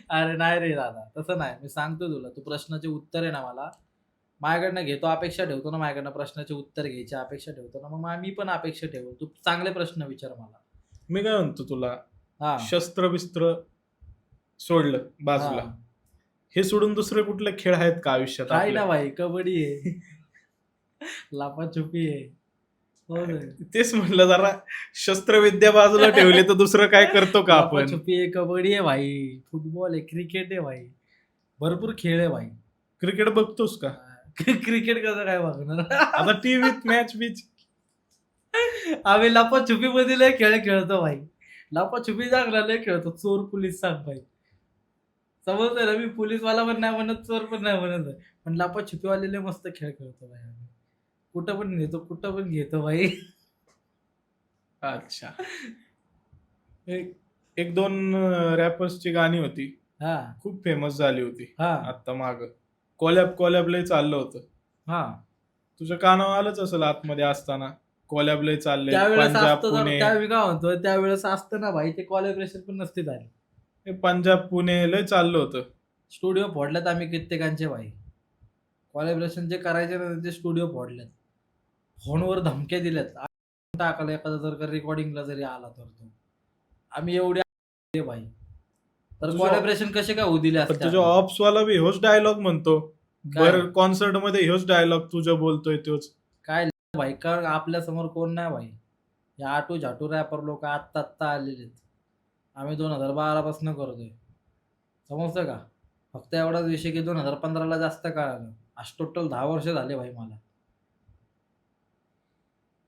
अरे नाही रे दादा, तसं नाही. मी सांगतो तुला, तू प्रश्नाचे उत्तर आहे ना मला माझ्याकडनं घेतो, अपेक्षा ठेवतो ना माझ्याकडनं, प्रश्नाचे उत्तर घ्यायची अपेक्षा ठेवतो ना, मग मी पण अपेक्षा ठेवतो. तू चांगले प्रश्न विचार मला. मी काय म्हणतो तुला, हा शस्त्र बिस्त्र सोडलं बाजूला, हा. हे सोडून दुसरे कुठले खेळ आहेत का आयुष्यात आहे आपल्या? ना भाई, कबड्डी आहे, लपाछुपी आहे. हो रे. तेच म्हणलं, जरा शस्त्रविद्या बाजूला ठेवली तर दुसरं काय करतो का आपण? लपाछुपी आहे, कबड्डी आहे भाई, फुटबॉल आहे, क्रिकेट आहे भाई, भरपूर खेळ आहे भाई. क्रिकेट बघतोस का? क्रिकेट कसं काय बघणार. आता टीव्हीत मॅच बीच. आम्ही लपाछुपी मध्ये लय खेळ खेळतो भाई. लपाछुपी चांगला लय खेळतो, चोर पोलीस सांग भाई. समजतंय ना, मी पोलीसवाला पण नाही म्हणत, चोर पण नाही म्हणत, पण लपाछुपीवाले लय मस्त खेळ खेळतो भाई. आम्ही कुठं पण नेतो, कुठं पण घेतो भाई. अच्छा. एक दोन रॅपर्सची गाणी होती, हा खूप फेमस झाली होती हा आता माग. कोलॅब लय चाललं होतं. हा. तुझ्या कानावर आलंच असेल आतमध्ये असताना. कोलॅब लय चालले, त्यावेळेस पंजाब असतं तर पुणे. त्यावेळी काय म्हणतो त्यावेळेस असतं ना भाई, ते कोलॅबरेशन पण नसते झाले. हे पंजाब पुणे लय चाललं होतं. स्टुडिओ फोडल्यात आम्ही कित्येकांचे भाई. कोलॅबरेशन जे करायचे ना ते स्टुडिओ फोडल्यात. फोनवर धमक्या दिल्यात. टाकलं एखादा जर का रेकॉर्डिंगला जरी आला तर तो. आम्ही एवढे भाई. तर तुझं- कोलॅबरेशन कसे काय होऊ दिले पण असते तुझ्या आपण? ऑप्स वाला बी ह्योच डायलॉग म्हणतो. काय? बर कॉन्सर्ट मध्ये ह्योच डायलॉग तुझं बोलतोय तोच. काय भाई का आपल्या समोर कोण नाही भाई. या आटू झाटू रॅपर लोक आत्ता आत्ता आलेले आहेत. आम्ही 2012 पासून करतोय. समजतं का? फक्त एवढाच विषय की 2015ला जास्त काळ आलं. आज टोटल 10 वर्ष झाले भाई मला.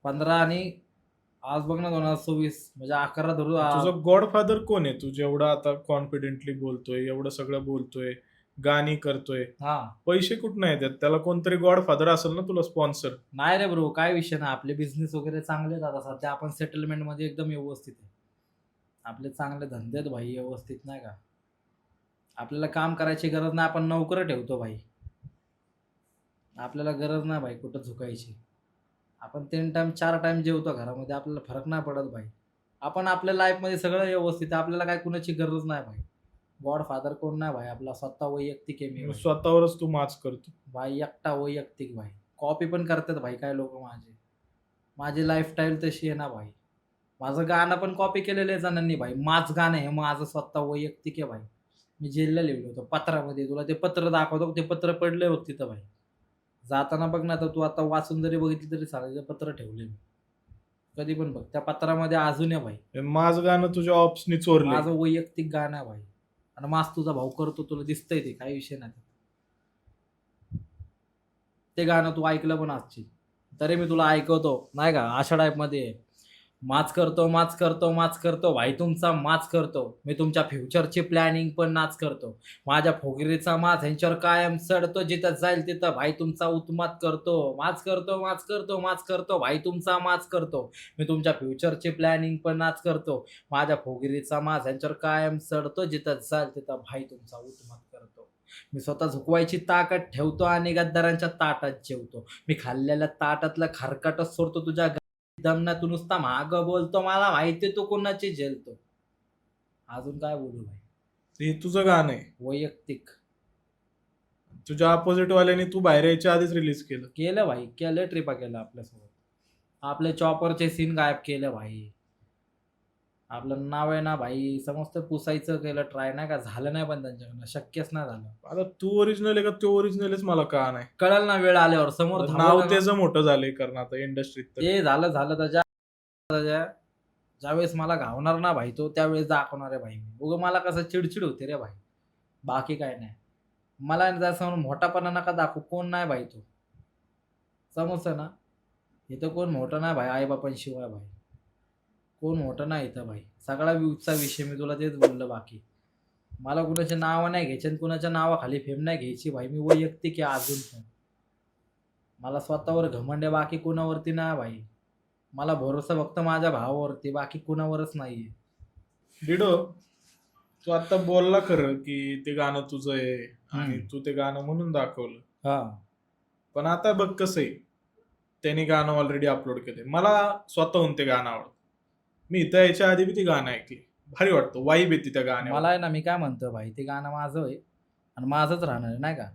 15 आणि आज बघ ना 2026 म्हणजे 11 धरू. तुझं गॉडफादर कोण आहे? तू जेवढं आता कॉन्फिडेंटली बोलतोय, एवढं सगळं बोलतोय, गाणी करतोय, हा पैसे कुठं नाही देत? त्याला कोणतरी गॉडफादर असेल ना तुला स्पॉन्सर. नाही रे ब्रो, काय विषय नाही. आपले बिझनेस वगैरे चांगले आहेत आता सध्या. आपण सेटलमेंट मध्ये एकदम व्यवस्थित आहे. आपले चांगले धंदे आहेत भाई व्यवस्थित, नाही का? आपल्याला काम करायची गरज नाही. आपण नोकर ठेवतो भाई. आपल्याला गरज नाही भाई कुठं झुकायची. आपण 3 टाइम 4 टाइम जेवतो घरामध्ये. आपल्याला फरक नाही पडत भाई. आपण आपल्या लाईफमध्ये सगळं व्यवस्थित आहे. आपल्याला काय कुणाची गरज नाही भाई. गॉडफादर कोण नाही भाई. आपला स्वतः वैयक्तिक आहे मी भाई. स्वतःवरच तू माच करतो. भाई एकटा वैयक्तिक भाई. कॉपी पण करतात भाई काय लोक माझी लाईफस्टाईल तशी आहे ना भाई. माझं गाणं पण कॉपी केलेलं आहे जणांनी भाई. माझं गाणं हे माझं स्वतः वैयक्तिक आहे भाई. मी जेलला लिहिलं होतं पत्रामध्ये. तुला ते पत्र दाखवतो. ते पत्र पडलंय बघ तिथं भाई. जाताना बघ ना, तर तू आता वाचून जरी बघितली तरी चालेल. ते पत्र ठेवले मी. कधी पण बघ त्या पत्रामध्ये अजून आहे भाई. माझं गाणं तुझ्या ऑप्सनी चोरले. माझं वैयक्तिक गाणं आहे भाई. आणि माझ तुझा भाऊ करतो, तुला दिसतंय ते, काही विषय नाही. ते गाणं तू ऐकलं पण असशील. तरी मी तुला ऐकवतो नाही का. अशा टाईपमध्ये माच करतो माच करतो माच करतो भाई तुमचा माच करतो. मी तुमच्या फ्युचरची प्लॅनिंग पण नाच करतो. माझ्या फोगिरीचा माच ह्यांच्यावर कायम चढतो. जिथं जाईल तिथं भाई तुमचा उत्मात करतो. माच करतो माच करतो माच करतो भाई तुमचा माच करतो. मी तुमच्या फ्युचरची प्लॅनिंग पण नाच करतो. माझ्या फोगिरीचा माच ह्यांच्यावर कायम चढतो. जिथं जाईल तिथं भाई तुमचा उत्मात करतो. मी स्वतः झुकवायची ताकद ठेवतो आणि गद्दारांच्या ताटात जेवतो. मी खाल्लेल्या ताटातलं खारकाटच सोडतो तुझ्या दमना. तू नुसता माग बोलतो. मला माहिती तू कोणाची झेलतो. अजून काय बोलू भाई. हे तुझं गाणं आहे. वैयक्तिक तुझ्या अपोजिट वाल्याने तू बाहेर यायच्या आधीच रिलीज केलं. केलं भाई. केलं ट्रिपा केलं आपल्यासोबत. आपले चॉपरचे सीन गायब केलं भाई. आपलं नाव आहे ना भाई समजतं पुसायचं केलं ट्राय, नाही का. झालं नाही पण त्यांच्याकडनं. शक्यच नाही झालं. आता तू ओरिजिनल आहे का तो ओरिजिनलच मला का नाही कळलं ना वेळ आल्यावर. समोर नाव थांबवलं ना. त्याचं मोठं झालंय कारण आता इंडस्ट्रीत. ते झालं त्याच्या ज्यावेळेस मला घावणार ना भाई तो त्यावेळेस दाखवणार आहे भाई. उगं मला कसं चिडचिड होते रे भाई. बाकी काय नाही. मला त्यासमोर मोठापणा नका दाखवू. कोण नाही भाई तो. समजतं ना. इथं कोण मोठं नाही भाई आईबापांशिवाय भाई. कोण मोठं नाही इथं भाई. सगळा व्ह्यूजचा विषय. मी तुला तेच बोललं. बाकी मला कुणाच्या नावं नाही घ्यायचे आणि कुणाच्या नावाखाली फेम नाही घ्यायची भाई. मी वैयक्तिक आहे अजून पण. मला स्वतःवर घमंड आहे. बाकी कुणावरती नाही भाई. मला भरोसा फक्त माझ्या भावावरती. बाकी कुणावरच नाहीये. डिडो तू आता बोलला खरं की ते गाणं तुझं आहे आणि हम्म. तू ते गाणं म्हणून दाखवलं. हा पण आता बघ कसं आहे. त्यांनी गाणं ऑलरेडी अपलोड केलंय. मला स्वतःहून ते गाणं आवडतं. मी इथं यायच्या आधी बी ती गाणं ऐकली. भारी वाटतं. वाईब येते त्या गाण्यावर. मला आहे ना, मी काय म्हणतो भाई, ते गाणं माझं आहे आणि माझंच राहणार आहे नाही का.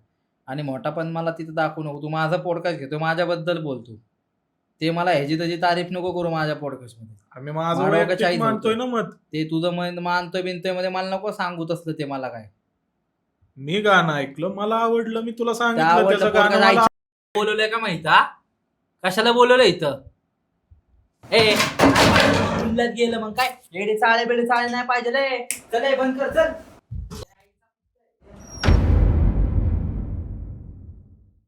आणि मोठा पण मला तिथं दाखवू नको. तू माझा पॉडकास्ट घेतो माझ्याबद्दल बोलतो. ते मला ह्याची त्याची तारीफ नको करू माझ्या पॉडकास्टमध्ये. आम्ही माझं मानव वैयक्तिक कशाही मानतोय ना मत. ते तुझं मानतोय बिनतोय मध्ये मला नको सांगू तसलं. ते मला काय मी गाणं ऐकलं मला आवडलं. मी तुला त्या सांगितलं आवडलं त्याचं गाणं podcast मला ऐक- बोलवलंय का माहित हा. कशाला बोलवलं इथं. जिल्ह्यात गेलं मग काय. चाळे बेडे चाळे नाही पाहिजे. चल बंद कर चल.